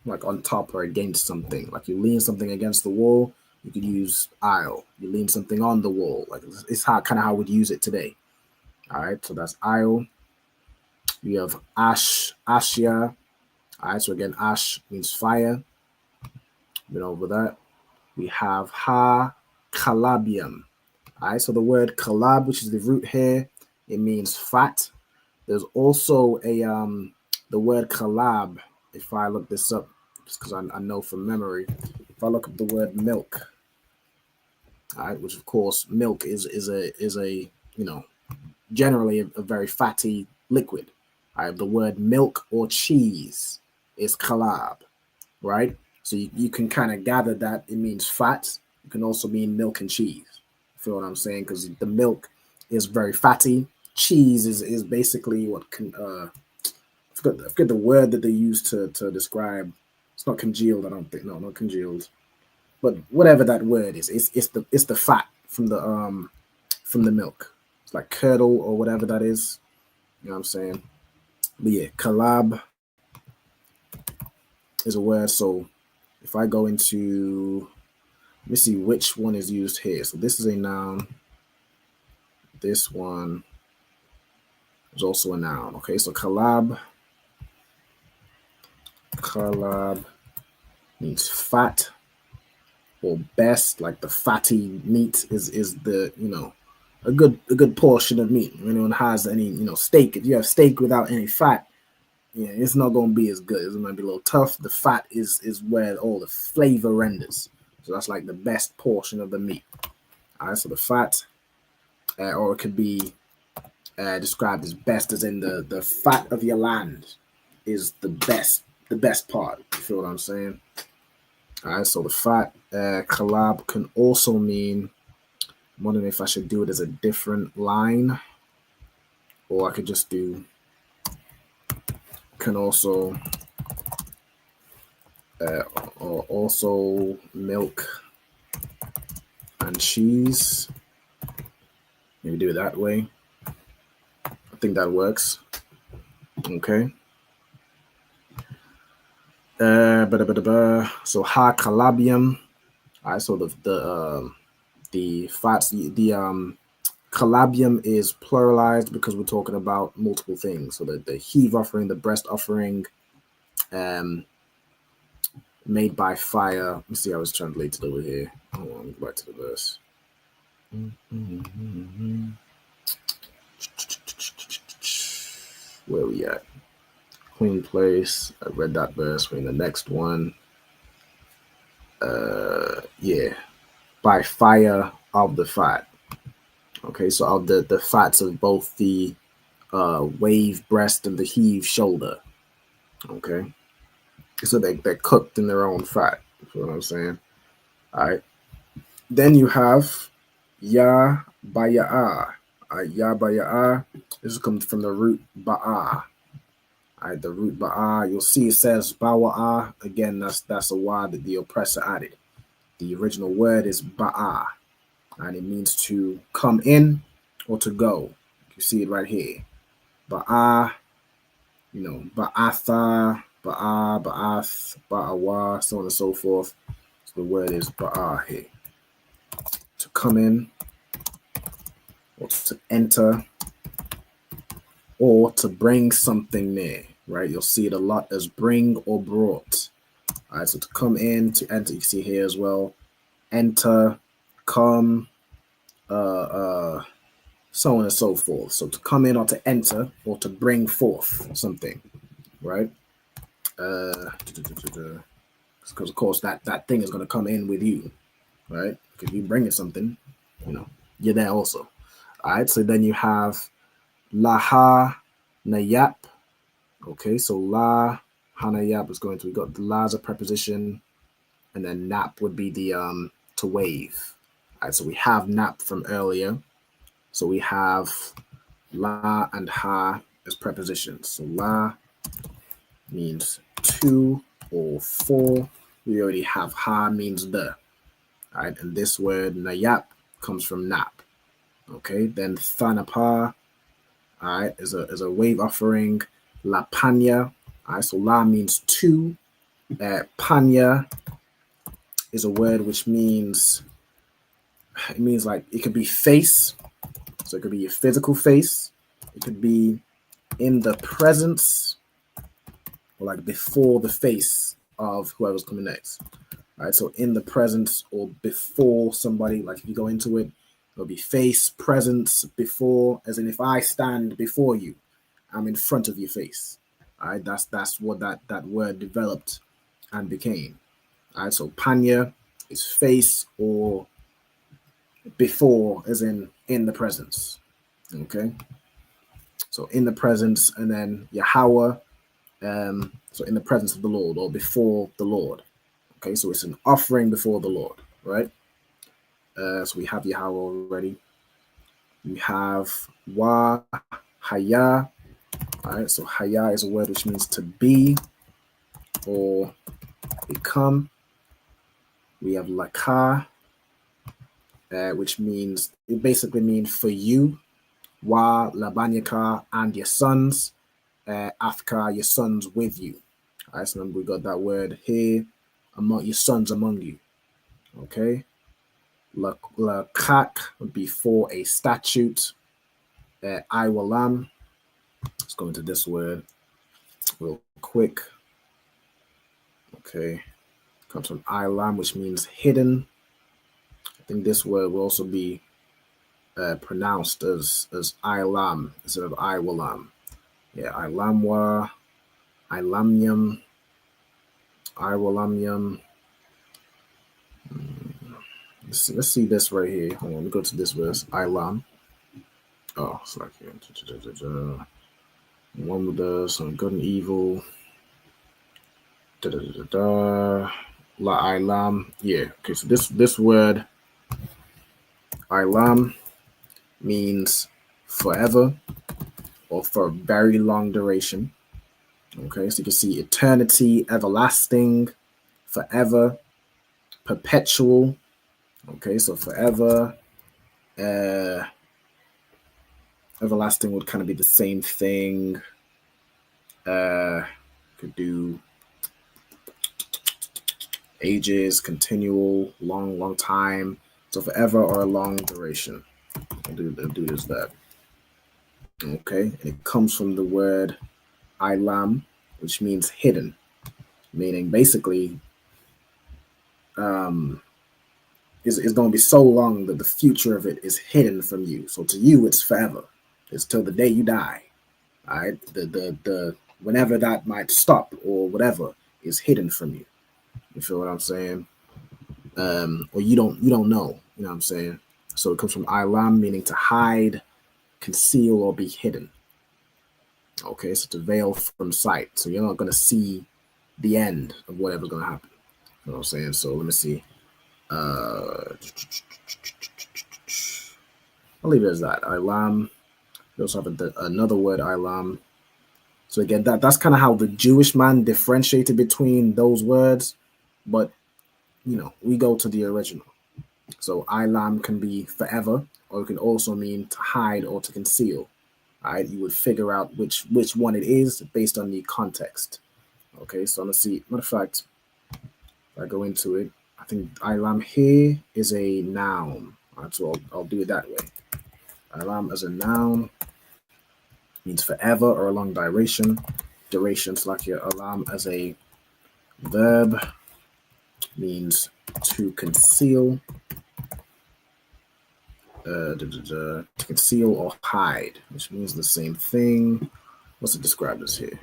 like on top or against something. Like you lean something against the wall, you could use aisle. You lean something on the wall. Like it's how kind of how we'd use it today. All right, so that's aisle. You have ashia. All right, so again, ash means fire. Been over that. We have calabium. All right, so the word calab, which is the root here, it means fat. There's also the word calab. If I look this up, just because I know from memory, if I look up the word milk, all right, which of course milk is a generally a very fatty liquid. All right, the word milk or cheese is calab, right? So you can kind of gather that it means fat. It can also mean milk and cheese. You feel what I'm saying? Because the milk is very fatty. Cheese is basically what can I forget the word that they use to describe. It's not congealed, I don't think. No, not congealed. But whatever that word is, it's the fat from the milk. It's like curdle or whatever that is. You know what I'm saying? But yeah, calab is a word. So if I go into, let me see which one is used here. So this is a noun. This one is also a noun. Okay, so calab means fat or best, like the fatty meat is the a good portion of meat. If anyone has any steak, if you have steak without any fat, yeah, it's not gonna be as good. It's gonna be a little tough. The fat is where all the flavor renders. So that's like the best portion of the meat. All right, so the fat, or it could be described as best, as in the fat of your land is the best part. You feel what I'm saying? All right, so the fat collab can also mean, I'm wondering if I should do it as a different line, or I could just do, can also, or also milk and cheese. Maybe do it that way. I think that works. Okay. So ha calabium. All right, so the fats, the calabium is pluralized because we're talking about multiple things. So the heave offering, the breast offering, made by fire. Let me see how it's translated over here. Hold on, go back to the verse. Where we at? Clean place. I read that verse. We're in the next one. Yeah. By fire of the fat. Okay, so of the fats of both the wave breast and the heave shoulder. Okay. So they're cooked in their own fat. You know what I'm saying? All right. Then you have ya baya'a. Ya baya'a. This comes from the root ba'a. All right, the root ba'a. You'll see it says bawa'a. Again, that's a word that the oppressor added. The original word is ba'a, and it means to come in or to go. You see it right here. Ba'a, ba'atha, ba'a, ba'ath, ba'awa, so on and so forth. So the word is ba'a here. To come in, or to enter, or to bring something near, right? You'll see it a lot as bring or brought. All right, so to come in, to enter, you see here as well. Enter, come, so on and so forth. So to come in or to enter or to bring forth something, right? Because of course that thing is going to come in with you, right? Because you bringing something, you're there also. All right, so then you have laha nayap. Okay, so la hanayap is going to, we got the la as a preposition, and then nap would be the to wave. All right, so we have nap from earlier. So we have la and ha as prepositions. So la means to or for. We already have ha means the. All right, and this word nayap comes from nap. Okay, then thanapa, all right, is a wave offering. La panya, all right, so la means to, Panya is a word which means like it could be face, so it could be your physical face. It could be in the presence or like before the face of whoever's coming next. All right, so in the presence or before somebody, like if you go into it, it'll be face, presence, before, as in if I stand before you, I'm in front of your face. All right, that's what that word developed and became. All right, so panya is face or before, as in the presence. Okay, so in the presence, and then Yahweh, so in the presence of the Lord or before the Lord. Okay, so it's an offering before the Lord, right? So we have Yahweh already. We have Wa Haya. All right, so Haya is a word which means to be or become. We have Laka, which means, it basically means for you. Wa Labanyaka and your sons. Afka, your sons with you. All right, so remember we got that word here, among your sons among you. Okay. Lakak would be for a statute. Iwalam. Let's go into this word real quick. Okay. Comes from Ilam, which means hidden. I think this word will also be pronounced as Ilam instead of Iwalam. Yeah, Ilamwa, Ilamium, Iwalamium. Let's see this right here. Hold on, let me go to this verse. Ilam. Oh, it's like here. One with the some good and evil. La Ilam. Yeah. Okay, so this word Ilam means forever or for a very long duration. Okay, so you can see eternity, everlasting, forever, perpetual. Okay, so forever, everlasting would kind of be the same thing. Could do ages, continual, long time. So forever or a long duration. I'll do this that. Okay, and it comes from the word Ilam, which means hidden, meaning basically it's going to be so long that the future of it is hidden from you. So to you, it's forever. It's till the day you die. All right, the whenever that might stop or whatever is hidden from you. You feel what I'm saying? Or you don't know. You know what I'm saying? So it comes from Ilam, meaning to hide, conceal, or be hidden. Okay, so to veil from sight. So you're not going to see the end of whatever's going to happen. You know what I'm saying? So let me see. I'll leave it as that. Ilam. We also have another word, Ilam. So again, that's kind of how the Jewish man differentiated between those words. But, you know, we go to the original. So Ilam can be forever, or it can also mean to hide or to conceal. All right, you would figure out which one it is based on the context. Okay, so let's see. Matter of fact, if I go into it, I think Ilam here is a noun. All right, so I'll do it that way. Ilam as a noun means forever or a long duration. Durations like your Alam as a verb means to conceal. To conceal or hide, which means the same thing. What's it described as here?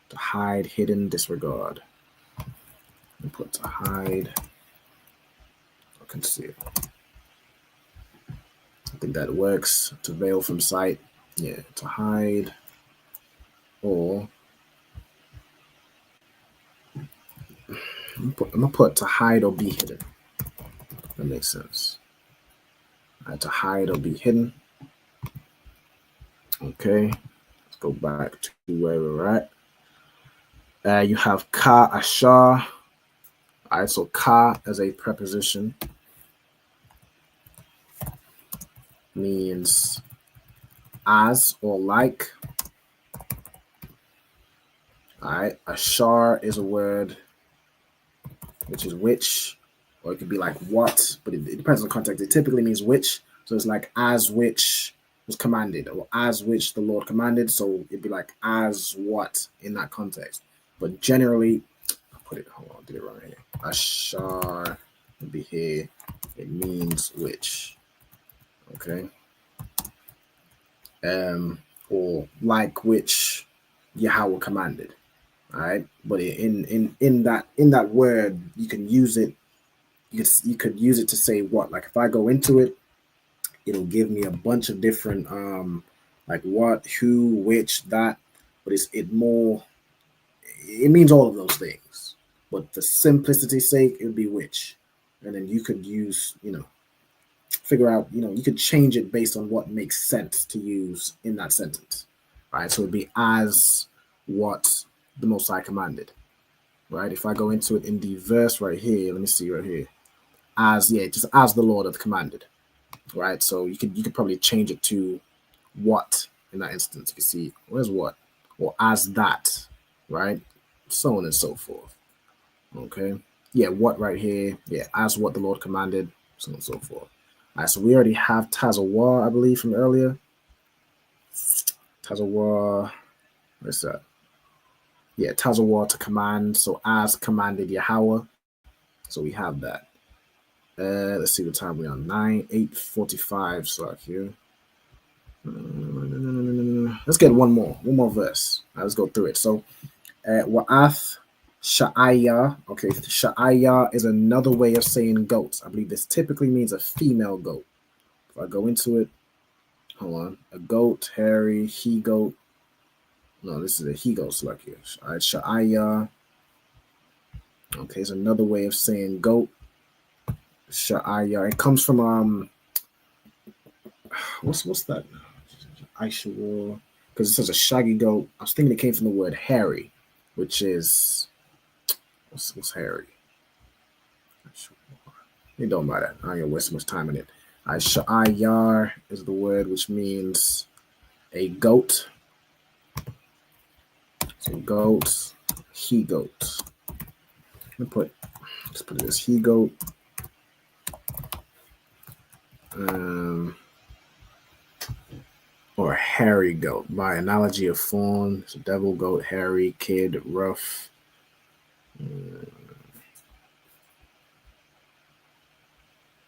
To hide, hidden, disregard. And put to hide or conceal. I think that works. To veil from sight. Yeah, to hide or I'm gonna put to hide or be hidden. That makes sense. To hide or be hidden. Okay, let's go back to where we're at. You have ka ashar. All right, so ka as a preposition means as or like. All right, ashar is a word which is which, or it could be like what, but it depends on context. It typically means which, so it's like as which was commanded, or as which the Lord commanded. So it'd be like as what in that context. But generally, I'll put it. Hold on, I did it wrong here. Ashar would be here. It means which. Okay. Or like which Yahweh commanded. All right, but in that word, you can use it. You could use it to say what. Like if I go into it, it'll give me a bunch of different like what, who, which, that. But it means all of those things. But for simplicity's sake, it would be which, and then you could use figure out you could change it based on what makes sense to use in that sentence. Right, so it'd be as what the Most High commanded. Right, if I go into it in the verse right here, let me see right here, just as the Lord hath commanded. Right, so you could probably change it to what in that instance. You can see where's what, or as that, right, so on and so forth. Okay, yeah, what right here, yeah, as what the Lord commanded, so on and so forth. All right, so we already have Tazawar, I believe, from earlier. Tazawar, what's that? Yeah, Tazawar to command. So as commanded Yahweh. So we have that. Let's see what time we're on. 8:45. So here. Let's get one more verse. Right, let's go through it. So Wa'ath Sha'aya. Okay, Sha'aya is another way of saying goats. I believe this typically means a female goat. If I go into it, hold on. A goat, hairy, he goat. No, this is a he goat select here. All right, Sha'aya. Okay, it's another way of saying goat. Sha'aya. It comes from what's that? Aishawar. Because it says a shaggy goat. I was thinking it came from the word hairy, which is what's hairy? It don't matter. I ain't gonna waste much time on it. Sha'ayar is the word which means a goat. So goat, he goat. Let's put it as he goat. Or hairy goat by analogy of form. So devil, goat, hairy, kid, rough.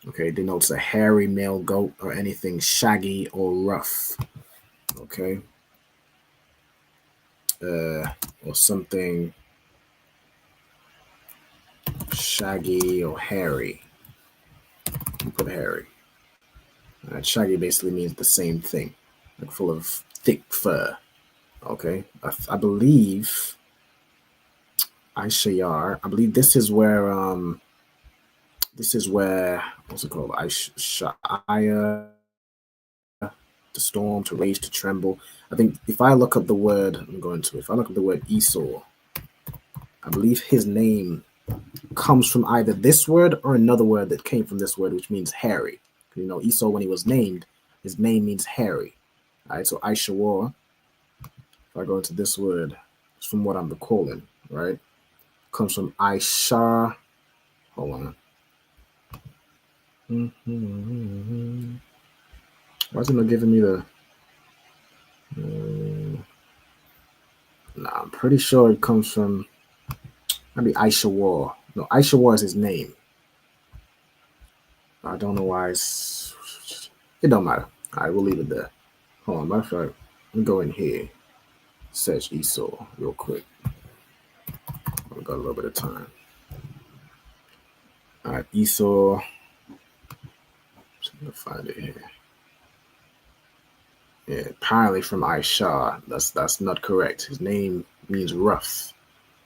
Okay, denotes a hairy male goat or anything shaggy or rough. Okay. Or something shaggy or hairy. You put hairy. Shaggy basically means the same thing, like full of thick fur. Okay, I believe Aishayar. I believe this is where what's it called? Aishaya, to storm, to rage, to tremble. I think if I look up the word, if I look up the word Esau, I believe his name comes from either this word or another word that came from this word, which means hairy. Esau, when he was named, his name means hairy. All right, so Aishawar, if I go into this word, it's from what I'm recalling, right? Comes from Aisha. Hold on. Why is it not giving me the... Nah, I'm pretty sure it comes from maybe Aishawar. No, Aishawar is his name. I don't know why it don't matter. All right, we'll leave it there. Hold on, matter of fact, let me go in here, search Esau real quick. I've got a little bit of time. All right, Esau. I'm gonna find it here. Yeah, apparently from Aisha. That's not correct. His name means rough,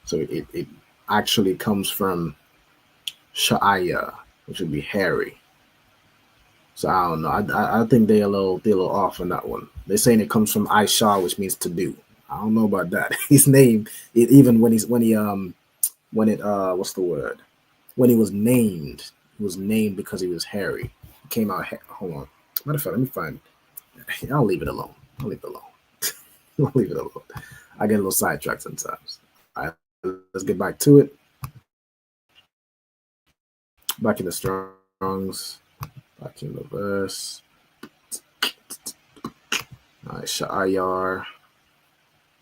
so it actually comes from Sha'aya, which would be hairy. So I don't know. I think they're a little off on that one. They're saying it comes from Aisha, which means to do. I don't know about that. His name, even when he what's the word? When he was named because he was hairy. He came out. Hold on. Matter of fact, let me find. I'll leave it alone. I'll leave it alone. I get a little sidetracked sometimes. let's get back to it. Back in the Strongs. Back in the verse. All right, Sha'ayar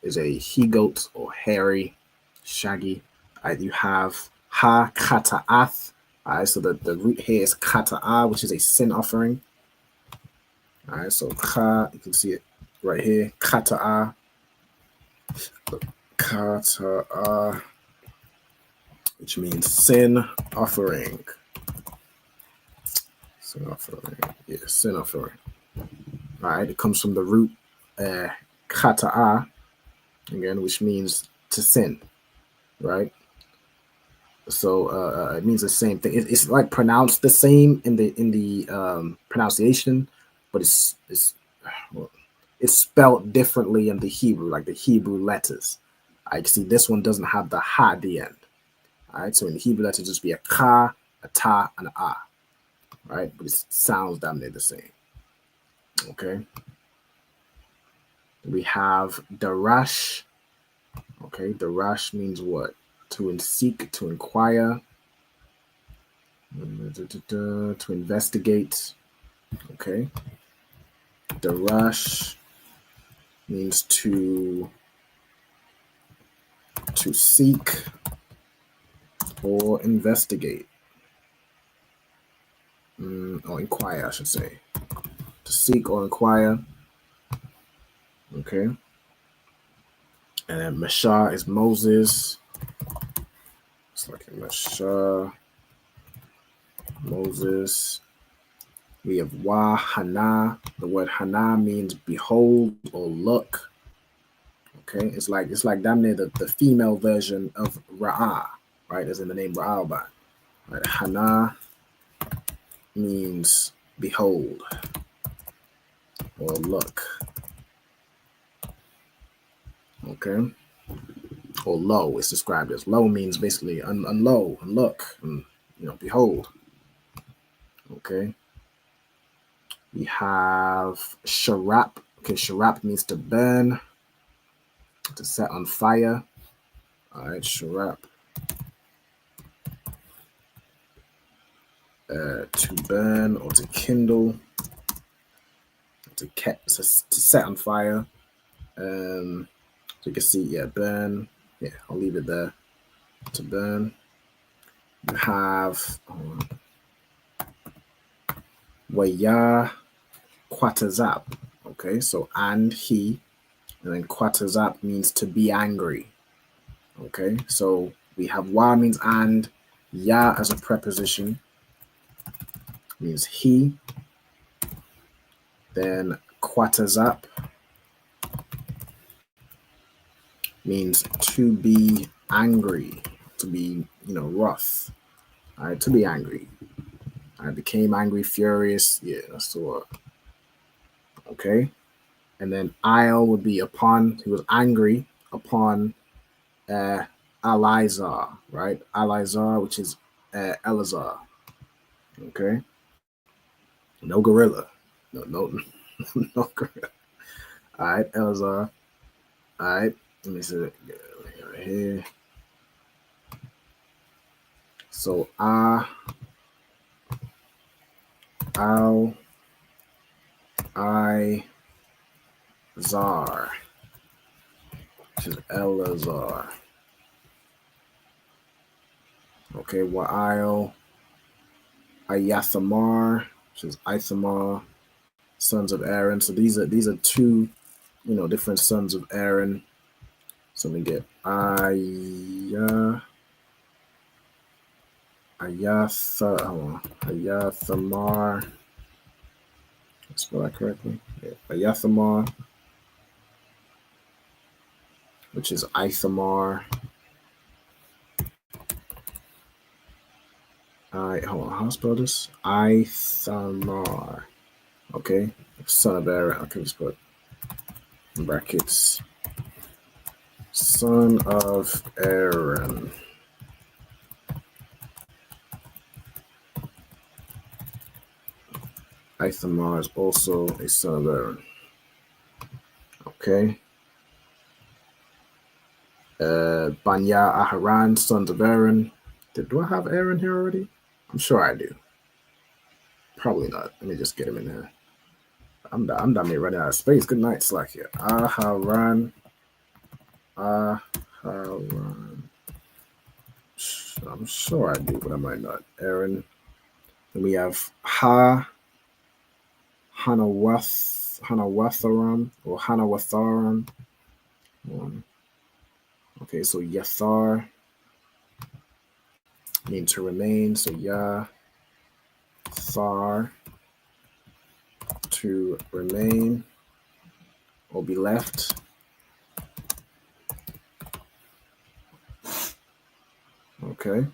is a he-goat or hairy, shaggy. All right, you have Ha-Kata'ath. All right, so the root here is Kata'ah, which is a sin offering. All right, so Ka, you can see it right here. Kata'ah. Kata'ah, which means sin offering. Sin offering. Yeah, sin offering. All right, it comes from the root Kata'ah, again, which means to sin, right? So it means the same thing. It's like pronounced the same in the pronunciation, but it's spelled differently in the Hebrew, like the Hebrew letters. I see this one doesn't have the ha at the end. All right, so in the Hebrew letters, just be a ka, a ta, and a ah, right? But it sounds damn near the same. Okay. We have darash. Okay, darash means what? To seek, to inquire, to investigate. Okay. Darash means to seek or investigate. Or inquire, I should say. To seek or inquire. Okay. And then Mashah is Moses. It's like a Mashah. Moses. We have Wa Hana. The word Hana means behold or look. Okay, it's like damn near the female version of Ra'ah, right? As in the name Ra'ah. Right? Hana means behold or look. Okay. Or low, it's described as low means basically unlow, unlook, and behold. Okay. We have Sharap. Okay, Sharap means to burn, to set on fire. All right, Sharap. To burn or to kindle, to set on fire. So you can see, yeah, burn. Yeah, I'll leave it there. To burn. You have Waya Quatazap. Okay, so and he, and then Quatazap means to be angry. Okay, so we have Wa means and, Ya as a preposition means he. Then Quatazap means to be angry, to be, wrath. All right, to be angry. I became angry, furious. Yeah, that's the word. Okay. And then I'll would be upon, he was angry upon Elizar, right? Elizar, which is Elazar. Okay. No gorilla. No no gorilla. All right, Elazar. All right. Let me see it right here. So Al, I, Zar, which is Elazar. Okay, Wa'il, Ayathamar, which is Ithamar, sons of Aaron. So these are two, different sons of Aaron. So we get Ayathamar. Spell that correctly. Yeah. Ayathamar, which is Ithamar. Hold on, how to spell this? Ithamar. Okay, son of Aaron. Okay, let's put in brackets. Son of Aaron. Ithamar is also a son of Aaron. Okay. Banya, Aharon, sons of Aaron. Do I have Aaron here already? I'm sure I do. Probably not. Let me just get him in here. I'm done here running out of space. Good night, Slack here. Aharon. Aharon. I'm sure I do, but I might not. Aaron. Then we have Hanawatharam or Hanawatharam. Okay, so Yathar means to remain. So Yathar, to remain or be left. Okay,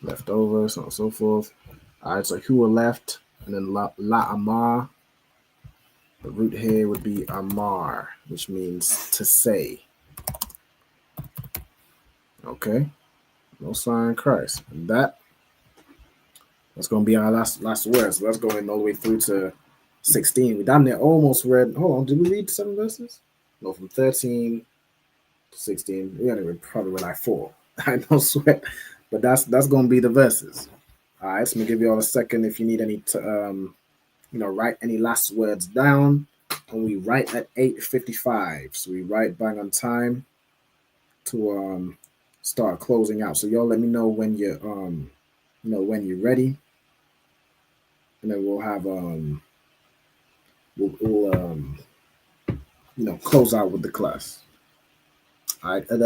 left over, so on and so forth. All right, so who are left? And then La Amar. The root here would be Amar, which means to say. Okay, no sign of Christ. And that's going to be our last word. So let's go in all the way through to 16. We damn near almost read. Hold on, did we read 7 verses? No, from 13 to 16. We only read probably like 4. I don't sweat, but that's going to be the verses. All right, so I'm gonna give you all a second if you need any write any last words down. And we write at 8:55, so we write bang on time to start closing out. So y'all let me know when you're when you're ready, and then we'll have we'll close out with the class. All right. Are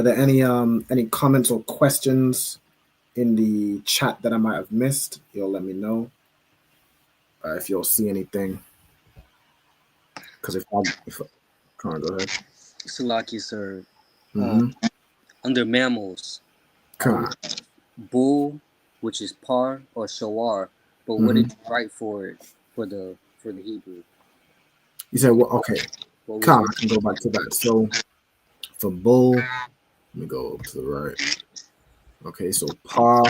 there any comments or questions in the chat that I might have missed? You'll let me know if you'll see anything. Because if I can't go ahead. Salaki, sir. Mm-hmm. Under mammals, bull, which is par or shawar, but what did you write for it for the Hebrew? You said what? Okay. I can go back to that. So for bull, let me go to the right. Okay, so par,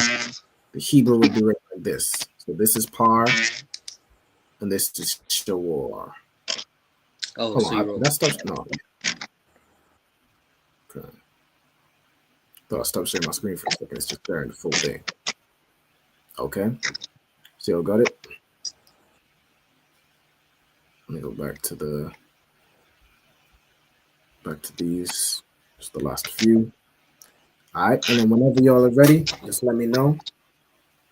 the Hebrew would be written like this. So this is par, and this is shawar. Oh, hold so on, that stuff. No. Okay. Thought I stopped sharing my screen for a second. It's just sharing the full thing. Okay. Still got it. Let me go back to these. Just the last few. All right, and then whenever y'all are ready, just let me know,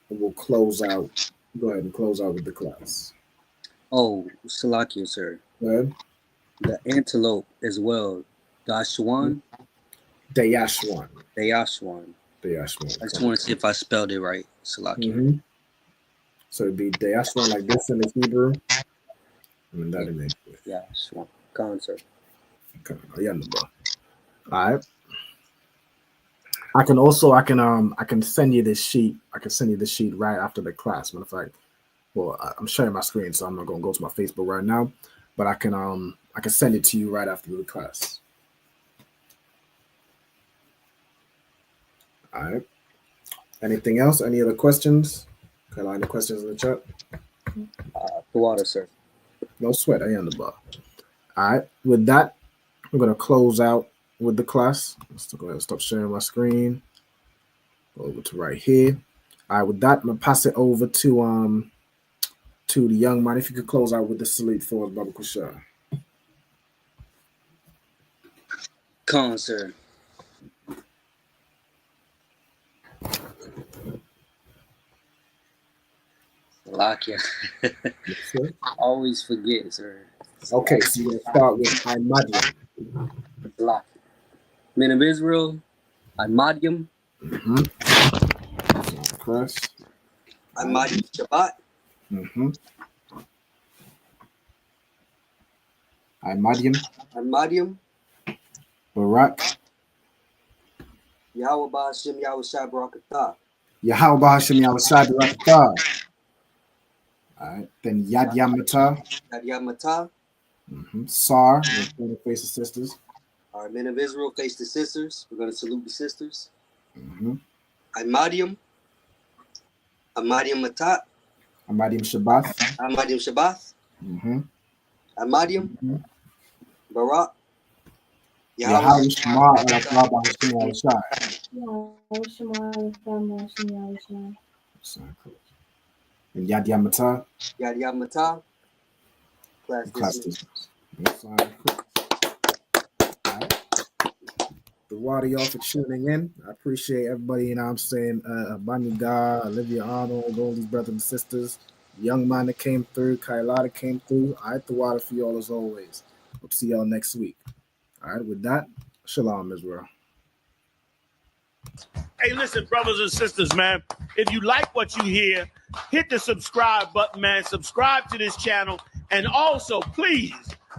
and we'll close out. Go ahead and close out with the class. Oh, Salakia, sir. Go ahead. The antelope as well. Dashwan. Dayashwan. Dayashwan. Dayashwan. I just want to see if I spelled it right, Salakia. Mm-hmm. So it'd be Dayashwan like this in the Hebrew, and that in English. Yeah, Shwan. Come on, sir. Okay. All right. I can send you this sheet. I can send you this sheet right after the class. Matter of fact, well, I'm sharing my screen, so I'm not gonna go to my Facebook right now, but I can send it to you right after the class. All right. Anything else? Any other questions? Any questions in the chat? The water, sir. No sweat. I am the bar. All right. With that, we're gonna close out with the class. Let's go ahead and stop sharing my screen. Go over to right here. All right. With that, I'm gonna pass it over to the young man. If you could close out with the salute for us, Baba Kushar. Come on, sir. Salakia. Yes, Always forget, sir. Okay, so you're gonna start with Imadium. Salakia. Men of Israel, Imadium. Mm-hmm. Imadium Shabbat. Mm-hmm. Imadium. Barak. Yahweh Ba'ashem Yahweh Shai Barakatah. Yahweh Ba'ashem Yahweh Shai Barakatah. All right. Then Yad Yamata. Yad Yamata. Mm-hmm. Sar. We're going to face the sisters. Our men of Israel face the sisters. We're going to salute the sisters. Mm-hmm. Imadium. Imadium Matat. Imadium Shabbath. Imadium Shabbath. Mm-hmm. Imadium. Mm-hmm. Barak. Yahweh Shema Al-Akbar Hashem Al-Shai. And Yad Yamata. Yad Yamata. Class dismissed. The water y'all for tuning in. I appreciate everybody, you know what I'm saying, Banyuga, Olivia Arnold, all these brothers and sisters, Young Man that came through, Kailata came through. I had the water for y'all as always. We'll see y'all next week. All right, with that, Shalom, Israel. Hey, listen, brothers and sisters, man, if you like what you hear, hit the subscribe button, man. Subscribe to this channel. And also, please,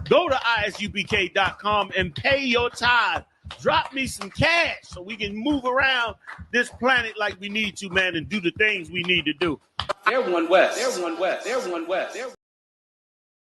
go to ISUPK.com and pay your tithe. Drop me some cash so we can move around this planet like we need to, man, and do the things we need to do. They're one West. They're one West. They're one West.